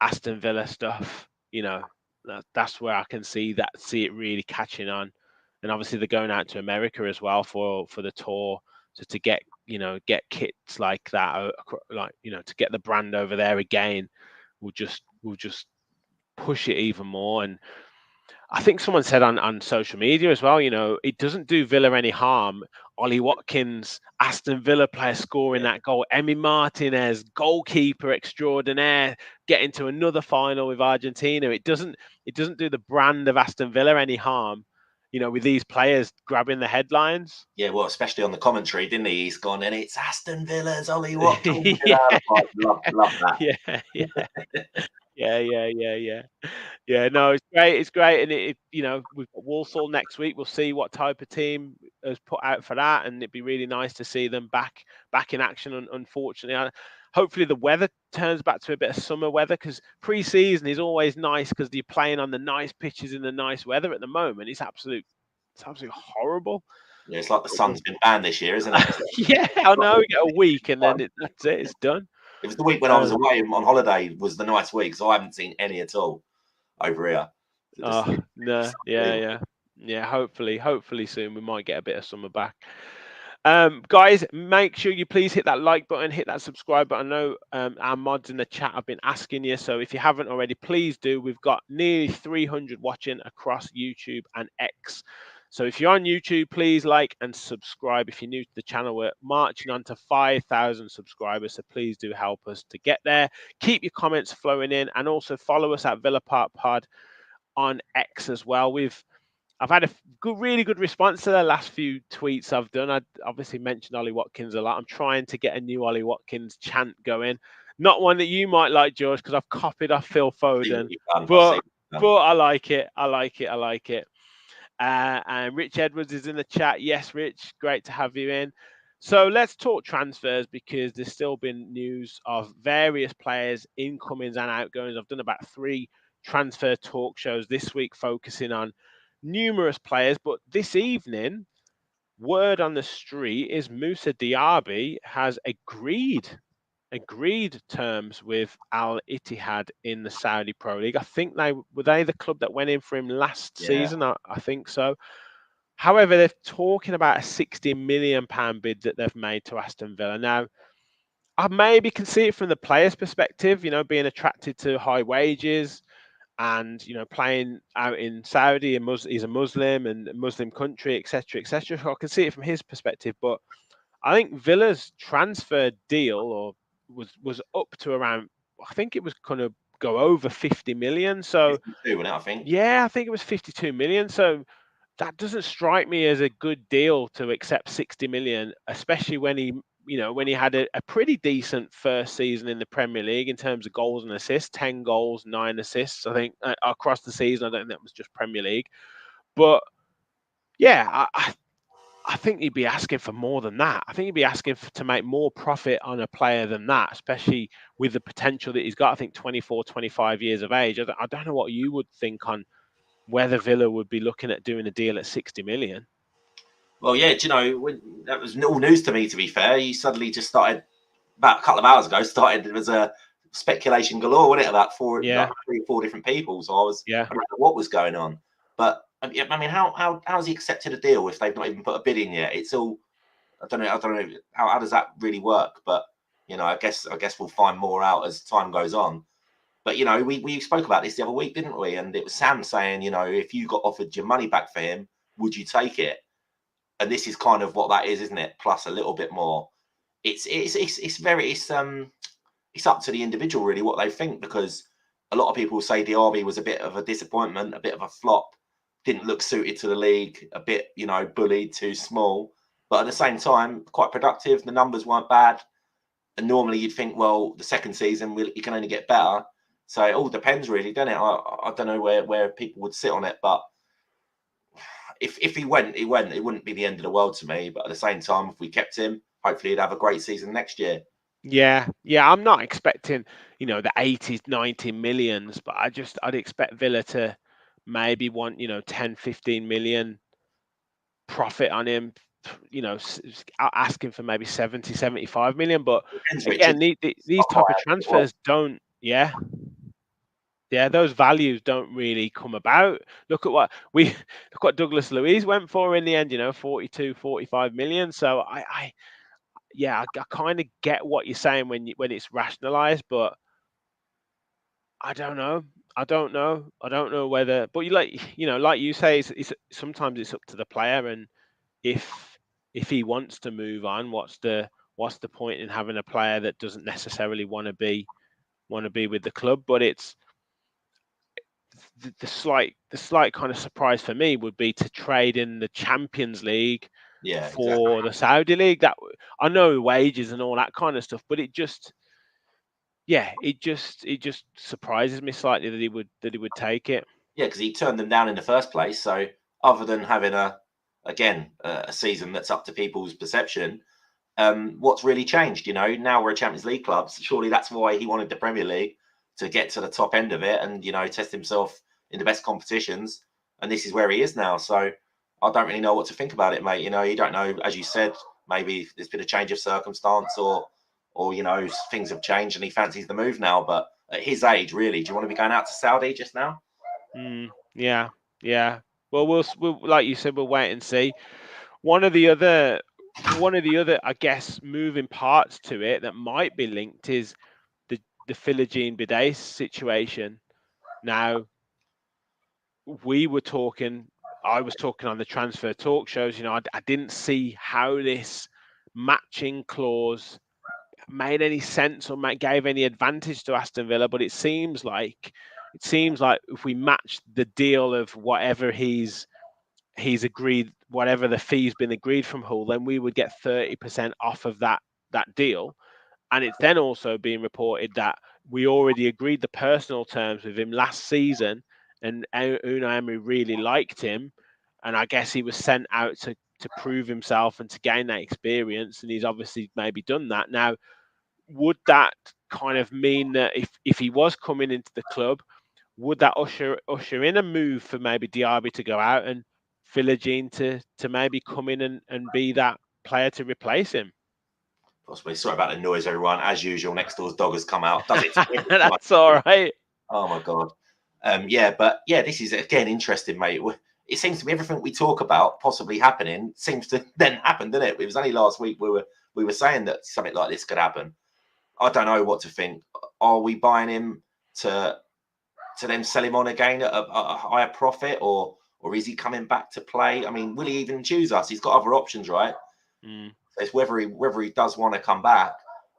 Aston Villa stuff. That's where I can see it really catching on. And obviously they're going out to America as well for the tour, so to get kits like that, to get the brand over there again, will just push it even more. And I think someone said on social media as well, it doesn't do Villa any harm. Ollie Watkins, Aston Villa player, scoring that goal. Emi Martinez, goalkeeper extraordinaire, getting to another final with Argentina. It doesn't do the brand of Aston Villa any harm, with these players grabbing the headlines. Yeah, well, especially on the commentary, didn't he? He's gone, and it's Aston Villa's Ollie Watkins. Love that. Yeah, no, it's great. It's great, and we've got Walsall next week. We'll see what type of team is put out for that, and it'd be really nice to see them back in action. Unfortunately, hopefully the weather turns back to a bit of summer weather, because pre-season is always nice because you're playing on the nice pitches in the nice weather. At the moment, it's absolutely horrible. Yeah, it's like the sun's been banned this year, isn't it? Yeah, I know. We get a week, and then that's it. It's done. It was the week when I was away on holiday. Was the nice week, so I haven't seen any at all over here. No, yeah. Hopefully soon we might get a bit of summer back. Guys, make sure you please hit that like button, hit that subscribe button. I know our mods in the chat have been asking you, so if you haven't already, please do. We've got nearly 300 watching across YouTube and X. So if you're on YouTube, please like and subscribe. If you're new to the channel, we're marching on to 5,000 subscribers, so please do help us to get there. Keep your comments flowing in, and also follow us at Villa Park Pod on X as well. I've had a really good response to the last few tweets I've done. I obviously mentioned Ollie Watkins a lot. I'm trying to get a new Ollie Watkins chant going. Not one that you might like, George, because I've copied off Phil Foden. But I like it. I like it. And Rich Edwards is in the chat. Yes, Rich, great to have you in. So let's talk transfers, because there's still been news of various players, incomings and outgoings. I've done about 3 transfer talk shows this week focusing on numerous players, but this evening, word on the street is Moussa Diaby has agreed terms with Al Ittihad in the Saudi Pro League. I think they were the club that went in for him last season. I think so. However, they're talking about a £60 million bid that they've made to Aston Villa. Now, I maybe can see it from the player's perspective, being attracted to high wages and, playing out in Saudi, and he's a Muslim and a Muslim country, etc., etc. So I can see it from his perspective. But I think Villa's transfer deal was up to around, I think it was going to go over 50 million. So 52, I think. Yeah, I think it was 52 million. So that doesn't strike me as a good deal to accept 60 million, especially when he had a pretty decent first season in the Premier League in terms of goals and assists, 10 goals, 9 assists, I think, across the season. I don't think that was just Premier League. But Yeah, I think he'd be asking for more than that. I think he'd be asking to make more profit on a player than that, especially with the potential that he's got. I think 24, 25 years of age. I don't know what you would think on whether Villa would be looking at doing a deal at 60 million. Well, yeah, do you know, that was all news to me, to be fair. You suddenly just started, about a couple of hours ago, there was a speculation galore, wasn't it, about Yeah, 3 or 4 different people. So yeah. I don't know what was going on. But I mean, how's he accepted a deal if they've not even put a bid in yet? It's all, I don't know how does that really work? But I guess we'll find more out as time goes on. But we spoke about this the other week, didn't we? And it was Sam saying, if you got offered your money back for him, would you take it? And this is kind of what that is, isn't it? Plus a little bit more. It's up to the individual really what they think, because a lot of people say Diaby was a bit of a disappointment, a bit of a flop, didn't look suited to the league, a bit bullied, too small, but at the same time quite productive. The numbers weren't bad, and normally you'd think, well, the second season you can only get better. So it all depends really, doesn't it? I don't know where people would sit on it, but if he went, he went. It wouldn't be the end of the world to me. But at the same time, if we kept him, hopefully he'd have a great season next year. Yeah, I'm not expecting, the 80s, 90 millions, but I'd expect Villa to maybe want, 10, 15 million profit on him, asking for maybe 70, 75 million. But Depends, Richard. again, these type of transfers don't, yeah, those values don't really come about. Look what Douglas Luiz went for in the end, 42, 45 million. So I kind of get what you're saying when it's rationalized, but I don't know. I don't know whether, but like you say, it's sometimes it's up to the player, and if he wants to move on, what's the point in having a player that doesn't necessarily want to be with the club? But it's the slight kind of surprise for me would be to trade in the Champions League for the Saudi League. That I know wages and all that kind of stuff, but it just surprises me slightly that he would take it. Yeah, because he turned them down in the first place. So other than having a season that's up to people's perception, what's really changed? Now we're a Champions League club. So surely that's why he wanted the Premier League, to get to the top end of it and test himself in the best competitions. And this is where he is now. So I don't really know what to think about it, mate. You don't know, as you said, maybe there's been a change of circumstance, or things have changed and he fancies the move now. But at his age, really, do you want to be going out to Saudi just now? Yeah. Well, we'll like you said, we'll wait and see. One of the other, I guess, moving parts to it that might be linked is the Philogene Bidet situation. Now, I was talking on the transfer talk shows. I didn't see how this matching clause made any sense or gave any advantage to Aston Villa, but it seems like if we match the deal of whatever he's agreed, whatever the fee's been agreed from Hull, then we would get 30% off of that deal. And it's then also being reported that we already agreed the personal terms with him last season, and Unai Emery really liked him, and I guess he was sent out to prove himself and to gain that experience, and he's obviously maybe done that. Now, would that kind of mean that if he was coming into the club, would that usher in a move for maybe Diaby to go out and Philogene to maybe come in and be that player to replace him? Possibly. Sorry about the noise, everyone. As usual, next door's dog has come out. Does it? That's all right. Oh my god. This is again interesting, mate. It seems to be everything we talk about possibly happening seems to then happen, doesn't it? It was only last week we were saying that something like this could happen. I don't know what to think. Are we buying him to then sell him on again at a higher profit, or is he coming back to play? I mean, will he even choose us? He's got other options, right? So it's whether he does want to come back.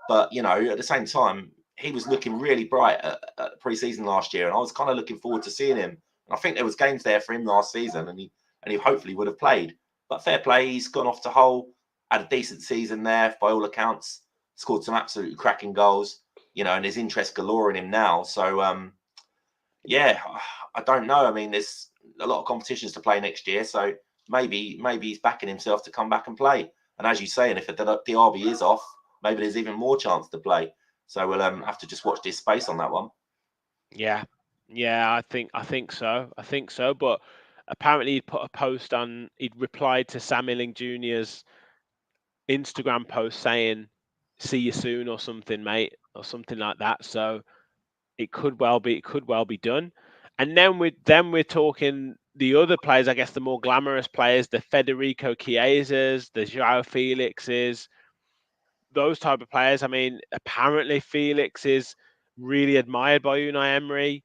But at the same time, he was looking really bright at pre-season last year, and I was kind of looking forward to seeing him. And I think there was games there for him last season, and he hopefully would have played. But fair play, he's gone off to Hull, had a decent season there by all accounts, scored some absolutely cracking goals, and there's interest galore in him now. So I don't know. I mean, there's a lot of competitions to play next year, so maybe he's backing himself to come back and play. And as you say, and if Diaby is off, maybe there's even more chance to play. So we'll have to just watch this space on that one. Yeah, I think so. But apparently he'd put a post on. He'd replied to Sam Milling Jr.'s Instagram post saying, "See you soon" or something, mate, or something like that. So it could well be done. And then we're talking the other players, I guess the more glamorous players, the Federico Chiesas, the Joao Felixes, those type of players. I mean, apparently Felix is really admired by Unai Emery.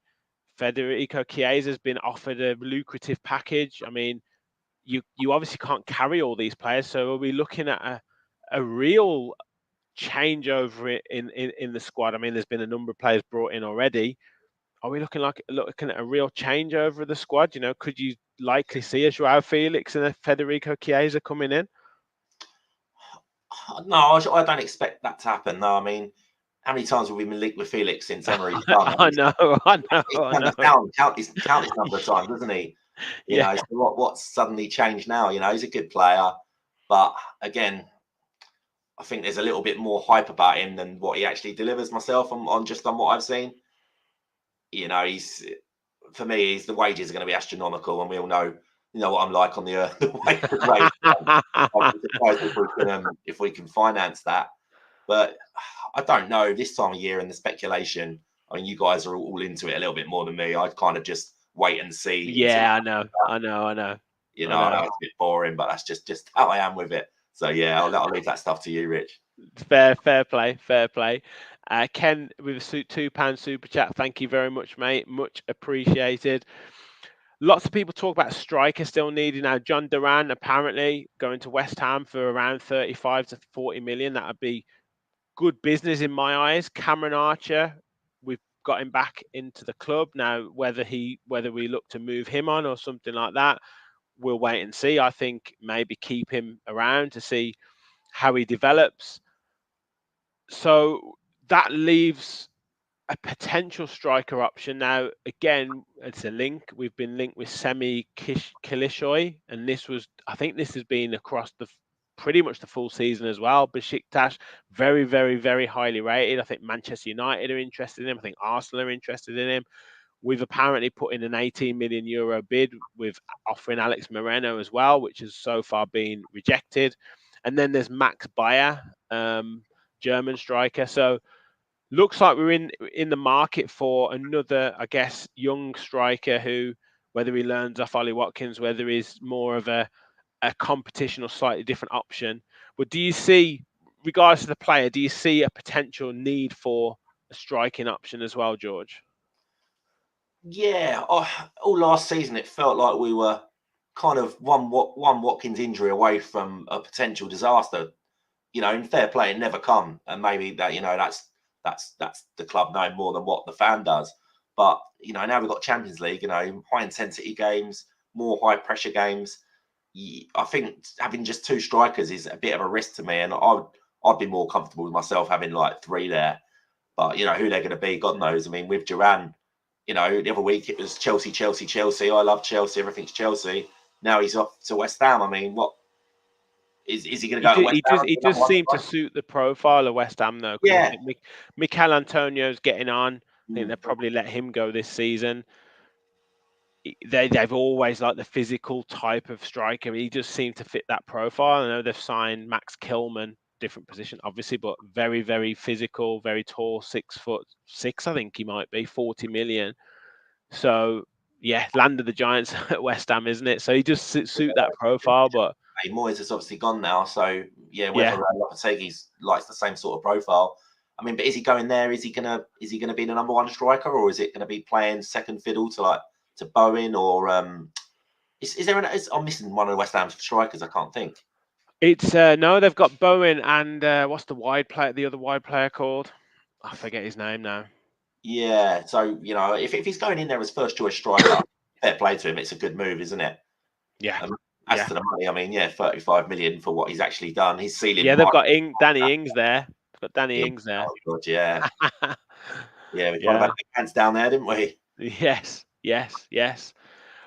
Federico Chiesa has been offered a lucrative package. I mean, you obviously can't carry all these players, so are we looking at a real changeover in the squad? I mean, there's been a number of players brought in already. Are we looking at a real changeover of the squad? You know, could you likely see a Joao Felix and a Federico Chiesa coming in? No, I don't expect that to happen. No, I mean, how many times have we been linked with Felix since Emery's done? I know. He's countless number of times, doesn't he? You Yeah. know, so what's suddenly changed now? You know, he's a good player, but again, I think there's a little bit more hype about him than what he actually delivers. Myself, on what I've seen. You know, for me, the wages are going to be astronomical, and we all know, what I'm like on the wage. I'd be surprised if we can finance that. But I don't know. This time of year and the speculation, I mean, you guys are all into it a little bit more than me. I'd kind of just wait and see. Yeah, I know. You know, I know it's a bit boring, but that's just how I am with it. So yeah, I'll leave that stuff to you, Rich. Fair play. Ken with a £2 super chat. Thank you very much, mate. Much appreciated. Lots of people talk about striker still needed now. John Duran apparently going to West Ham for around 35 to 40 million. That would be good business in my eyes. Cameron Archer, we've got him back into the club now. Whether we look to move him on or something like that, we'll wait and see. I think maybe keep him around to see how he develops. So that leaves a potential striker option. Now, again, it's a link. We've been linked with Semi Kilishoy, and I think this has been across pretty much the full season as well. Besiktas, very, very, very highly rated. I think Manchester United are interested in him. I think Arsenal are interested in him. We've apparently put in an 18 million euro bid with offering Alex Moreno as well, which has so far been rejected. And then there's Max Bayer, German striker. So looks like we're in the market for another, I guess, young striker who, whether he learns off Ollie Watkins, whether he's more of a competition or slightly different option. But do you see, regardless of the player, do you see a potential need for a striking option as well, George? Yeah, all last season it felt like we were kind of one Watkins injury away from a potential disaster. You know, in fair play, it never come, and maybe that that's the club knowing more than what the fan does. But now we've got Champions League. High intensity games, more high pressure games. I think having just two strikers is a bit of a risk to me, and I'd be more comfortable with myself having like three there. But who they're going to be, God knows. I mean, with Duran, the other week it was Chelsea. I love Chelsea. Everything's Chelsea. Now he's off to West Ham. I mean, what is he going to go to West Ham? He does seem to suit the profile of West Ham, though. Yeah. Mikel Antonio's getting on. I think they'll probably let him go this season. They've always liked the physical type of striker. He does seem to fit that profile. I know they've signed Max Kilman, different position, obviously, but very, very physical, very tall, 6'6", I think he might be, 40 million. So, yeah, land of the Giants at West Ham, isn't it? So he does suit that profile, but Moyes is obviously gone now, so whether Lopetegui likes the same sort of profile. I mean, but is he going there? Is he gonna be the number one striker, or is it gonna be playing second fiddle to Bowen, or is there I'm missing one of the West Ham strikers? I can't think. It's no, they've got Bowen and what's the other wide player called? I forget his name now. Yeah, so if he's going in there as first choice striker, fair play to him. It's a good move, isn't it? Yeah. As to the money, I mean, 35 million for what he's actually done. His ceiling. Yeah, they've got Danny Ings there. They've got Danny Ings there. Oh God, yeah. Yeah, we kind of had big hands down there, didn't we? Yes.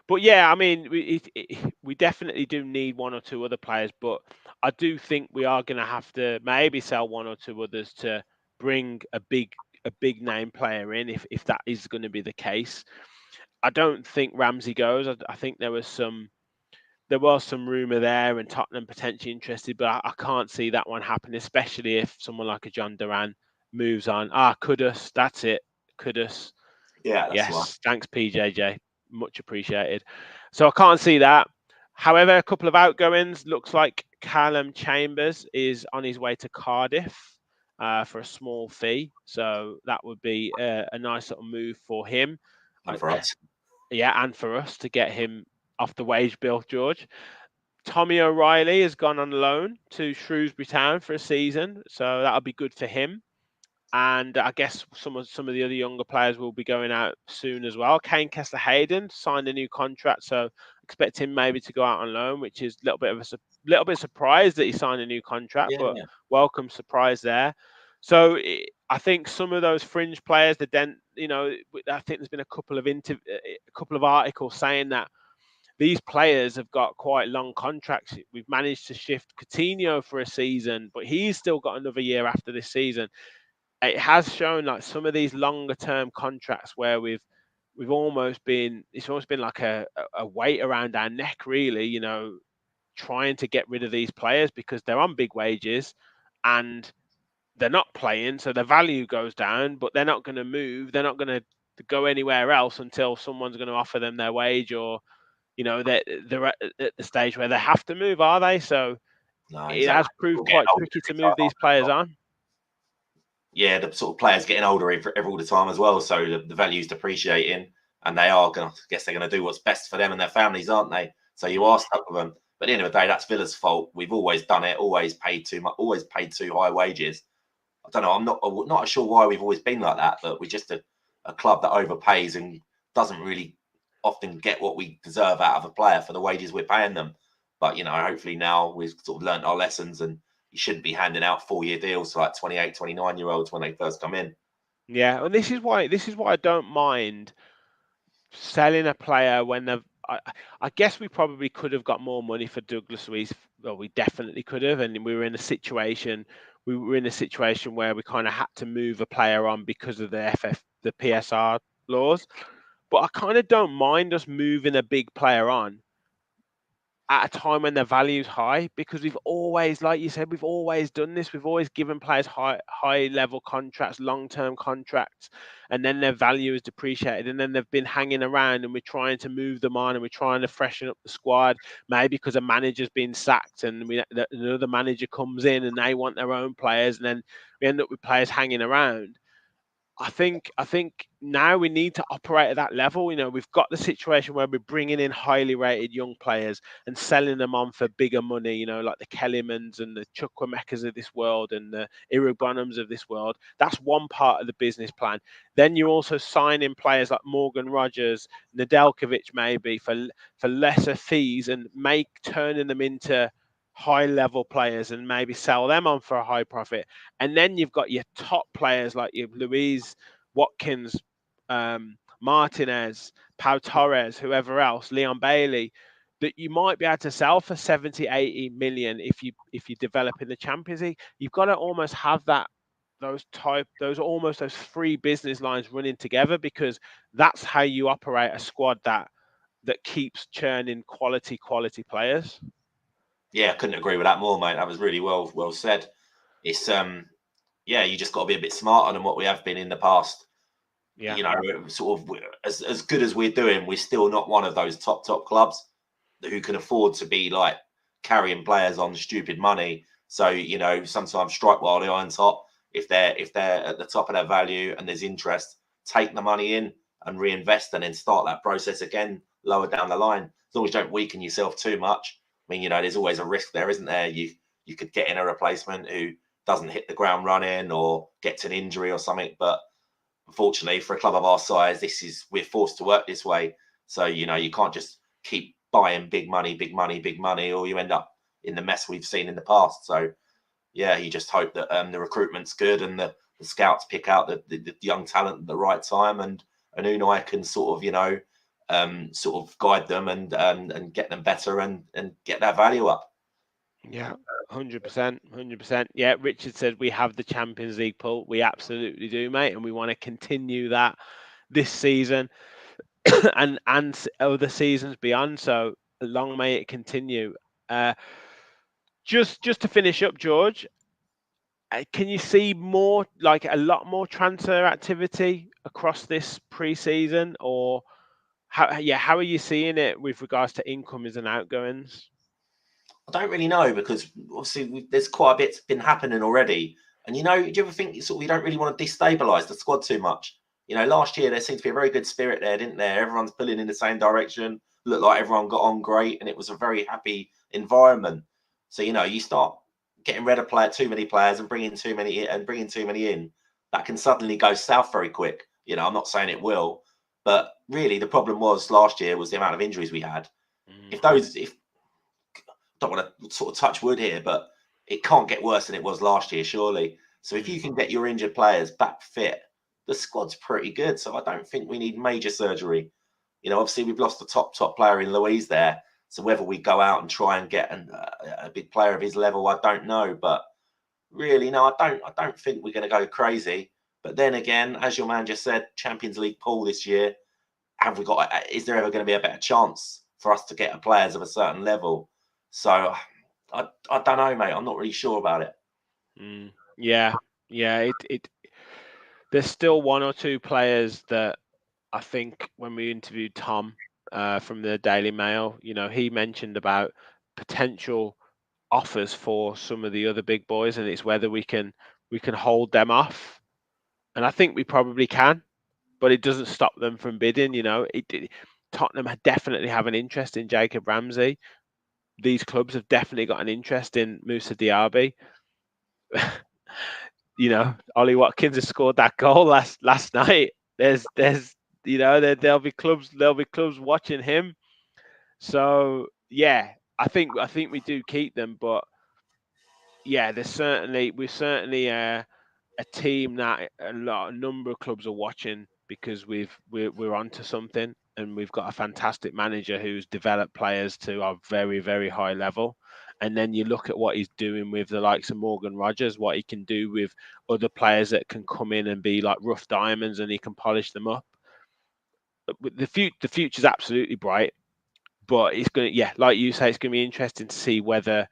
But yeah, I mean, we definitely do need one or two other players, but I do think we are going to have to maybe sell one or two others to bring a big name player in if that is going to be the case. I don't think Ramsey goes. I think there was some rumor there and Tottenham potentially interested, but I can't see that one happen, especially if someone like a John Duran moves on. Kudus, that's it. Kudus. Yeah, that's right. Yes, thanks, PJJ. Much appreciated. So I can't see that. However, a couple of outgoings. Looks like Callum Chambers is on his way to Cardiff for a small fee. So that would be a nice little move for him. And for us. Yeah, and for us to get him off the wage bill, George. Tommy O'Reilly has gone on loan to Shrewsbury Town for a season. So that'll be good for him. And I guess some of the other younger players will be going out soon as well. Kane Kessler-Hayden signed a new contract, so expect him maybe to go out on loan, which is a little bit surprised that he signed a new contract, Yeah, but yeah. welcome surprise there. So I think some of those fringe players, I think there's been a couple of articles saying that these players have got quite long contracts. We've managed to shift Coutinho for a season, but he's still got another year after this season. It has shown like some of these longer term contracts where it's almost been like a weight around our neck, really, trying to get rid of these players because they're on big wages and they're not playing, so their value goes down, but they're not going to move. They're not going to go anywhere else until someone's going to offer them their wage, or they're at the stage where they have to move, are they? So No, it exactly. has proved We're getting quite older tricky to every move these players time. on. Yeah, the sort of players getting older every all the time as well. So the value's depreciating, and they're going to do what's best for them and their families, aren't they? So you are stuck with them. But at the end of the day, that's Villa's fault. We've always done it. Always paid too much. Always paid too high wages. I don't know. I'm not sure why we've always been like that. But we're just a club that overpays and doesn't really often get what we deserve out of a player for the wages we're paying them. But hopefully now we've sort of learned our lessons, and you shouldn't be handing out 4-year deals to like 28, 29-year-olds when they first come in. Yeah, and this is why I don't mind selling a player when they've. I guess we probably could have got more money for Douglas Luiz. Well, we definitely could have, and we were in a situation. We were in a situation where we kind of had to move a player on because of the PSR laws. But I kind of don't mind us moving a big player on at a time when their value's high, because we've always, like you said, we've always done this. We've always given players high level contracts, long term contracts, and then their value is depreciated, and then they've been hanging around, and we're trying to move them on, and we're trying to freshen up the squad. Maybe because a manager's been sacked, and another manager comes in, and they want their own players, and then we end up with players hanging around. I think now we need to operate at that level. We've got the situation where we're bringing in highly rated young players and selling them on for bigger money. Like the Kellemans and the Chukwuemekas of this world and the Irubonums of this world. That's one part of the business plan. Then you're also signing players like Morgan Rogers, Nedeljkovic, maybe for lesser fees, and turning them into high level players and maybe sell them on for a high profit. And then you've got your top players like your Louise Watkins, Martinez, Pau Torres, whoever else, Leon Bailey, that you might be able to sell for 70, 80 million if you develop in the Champions League. You've got to almost have those three business lines running together, because that's how you operate a squad that keeps churning quality players. Yeah, I couldn't agree with that more, mate. That was really well said. It's you just got to be a bit smarter than what we have been in the past. Yeah. Sort of as good as we're doing, we're still not one of those top clubs who can afford to be like carrying players on stupid money. So sometimes strike while the iron's hot. If they're at the top of their value and there's interest, take the money in and reinvest, and then start that process again lower down the line. As long as you don't weaken yourself too much. I mean, there's always a risk there, isn't there? You could get in a replacement who doesn't hit the ground running or gets an injury or something. But unfortunately, for a club of our size, we're forced to work this way. So you can't just keep buying big money, or you end up in the mess we've seen in the past. So yeah, you just hope that the recruitment's good and the scouts pick out the young talent at the right time, and Unai can sort of sort of guide them and get them better and get that value up. Yeah, 100%, 100%. Yeah, Richard said we have the Champions League pull. We absolutely do, mate, and we want to continue that this season and other seasons beyond. So long may it continue. Uh, just to finish up, George, can you see more, like a lot more transfer activity across this pre-season, or how are you seeing it with regards to incomings and outgoings? I don't really know, because obviously there's quite a bit's been happening already. And do you ever think sort of we don't really want to destabilise the squad too much? Last year there seemed to be a very good spirit there, didn't there? Everyone's pulling in the same direction. Looked like everyone got on great, and it was a very happy environment. So you start getting rid of too many players and bringing too many in, that can suddenly go south very quick. I'm not saying it will, but really the problem was last year was the amount of injuries we had. If don't want to sort of touch wood here, but it can't get worse than it was last year, surely. So if you can get your injured players back fit, the squad's pretty good. So I don't think we need major surgery. Obviously we've lost the top player in Louise there. So whether we go out and try and get a big player of his level, I don't know. But really, no, I don't think we're going to go crazy. But then again, as your man just said, Champions League pool this year, is there ever going to be a better chance for us to get players of a certain level? So I don't know, mate. I'm not really sure about it. Yeah. There's still one or two players that I think when we interviewed Tom from the Daily Mail, he mentioned about potential offers for some of the other big boys, and it's whether we can hold them off. And I think we probably can, but it doesn't stop them from bidding. Tottenham definitely have an interest in Jacob Ramsey. These clubs have definitely got an interest in Moussa Diaby. Ollie Watkins has scored that goal last night. There'll be clubs watching him. So yeah, I think we do keep them, but yeah, we're certainly a team that a number of clubs are watching, because we're onto something, and we've got a fantastic manager who's developed players to a very, very high level. And then you look at what he's doing with the likes of Morgan Rogers, what he can do with other players that can come in and be like rough diamonds, and he can polish them up. The future's absolutely bright, but it's going to, yeah, like you say, it's going to be interesting to see whether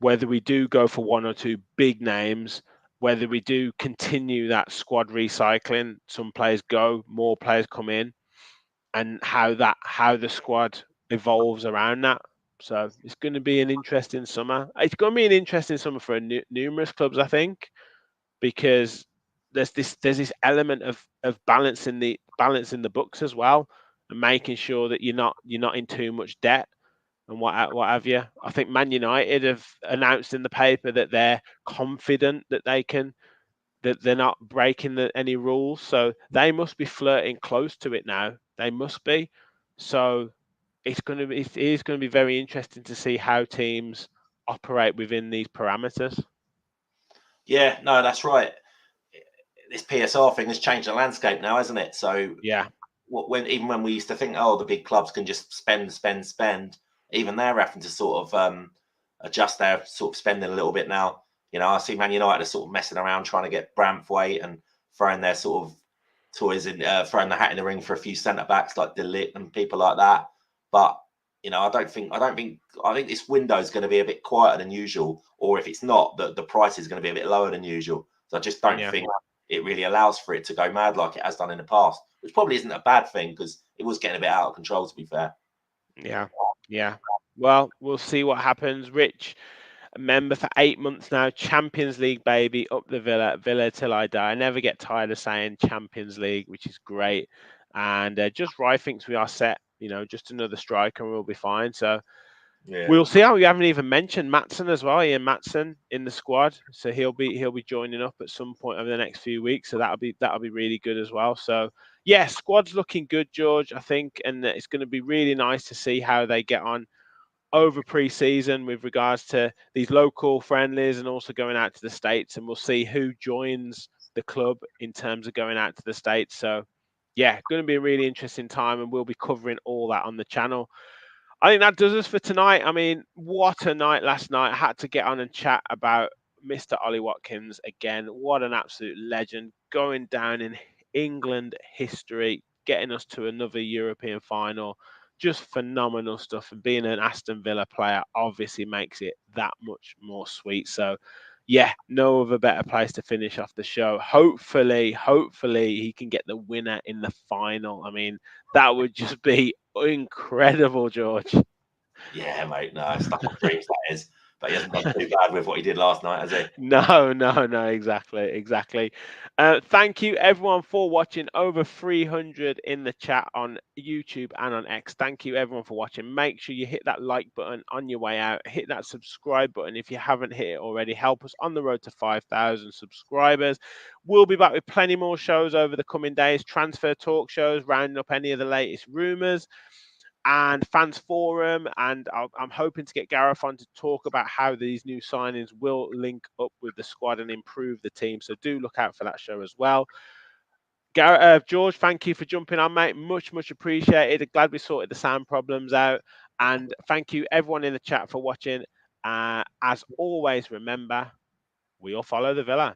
we do go for one or two big names, whether we do continue that squad recycling, some players go, more players come in, and how the squad evolves around that. So it's going to be an interesting summer. It's going to be an interesting summer for numerous clubs, I think, because there's this element of balancing the books as well, and making sure that you're not in too much debt and what have you. I think Man United have announced in the paper that they're confident that they're not breaking any rules, so they must be flirting close to it now. They must be. So it is going to be very interesting to see how teams operate within these parameters. Yeah, no, that's right. This PSR thing has changed the landscape now, hasn't it? So yeah, even when we used to think, the big clubs can just spend, even they're having to sort of adjust their sort of spending a little bit now. I see Man United are sort of messing around trying to get Branthwaite and throwing their sort of toys in, throwing the hat in the ring for a few centre backs like De Ligt and people like that. But I think this window is going to be a bit quieter than usual, or if it's not, the price is going to be a bit lower than usual. So I just don't think it really allows for it to go mad like it has done in the past, which probably isn't a bad thing, because it was getting a bit out of control, to be fair. Yeah. Well, we'll see what happens. Rich, a member for 8 months now, Champions League baby, up the Villa till I die. I never get tired of saying Champions League, which is great. And just Rye thinks we are set. Just another striker and we'll be fine. So we'll see. How we haven't even mentioned Matson as well. Ian Matson in the squad, so he'll be joining up at some point over the next few weeks. So that'll be really good as well. So yeah, squad's looking good, George, I think, and it's going to be really nice to see how they get on over pre-season with regards to these local friendlies and also going out to the States, and we'll see who joins the club in terms of going out to the States. So yeah, going to be a really interesting time, and we'll be covering all that on the channel. I think that does us for tonight. I mean, what a night last night. I had to get on and chat about Mr. Ollie Watkins again. What an absolute legend, going down in England history, getting us to another European final. Just phenomenal stuff. And being an Aston Villa player obviously makes it that much more sweet. So, yeah, no other better place to finish off the show. Hopefully he can get the winner in the final. I mean, that would just be incredible, George. Yeah, mate. No, stuff of dreams that is. But he hasn't done too bad with what he did last night, has he? No, exactly. Thank you everyone for watching. Over 300 in the chat on YouTube and on X. Thank you everyone for watching. Make sure you hit that like button on your way out. Hit that subscribe button if you haven't hit it already. Help us on the road to 5,000 subscribers. We'll be back with plenty more shows over the coming days. Transfer talk shows, rounding up any of the latest rumours, and fans forum, and I'm hoping to get Gareth on to talk about how these new signings will link up with the squad and improve the team. So do look out for that show as well. George, thank you for jumping on, mate. Much appreciated. Glad we sorted the sound problems out, and thank you everyone in the chat for watching. As always, remember, we all follow the Villa.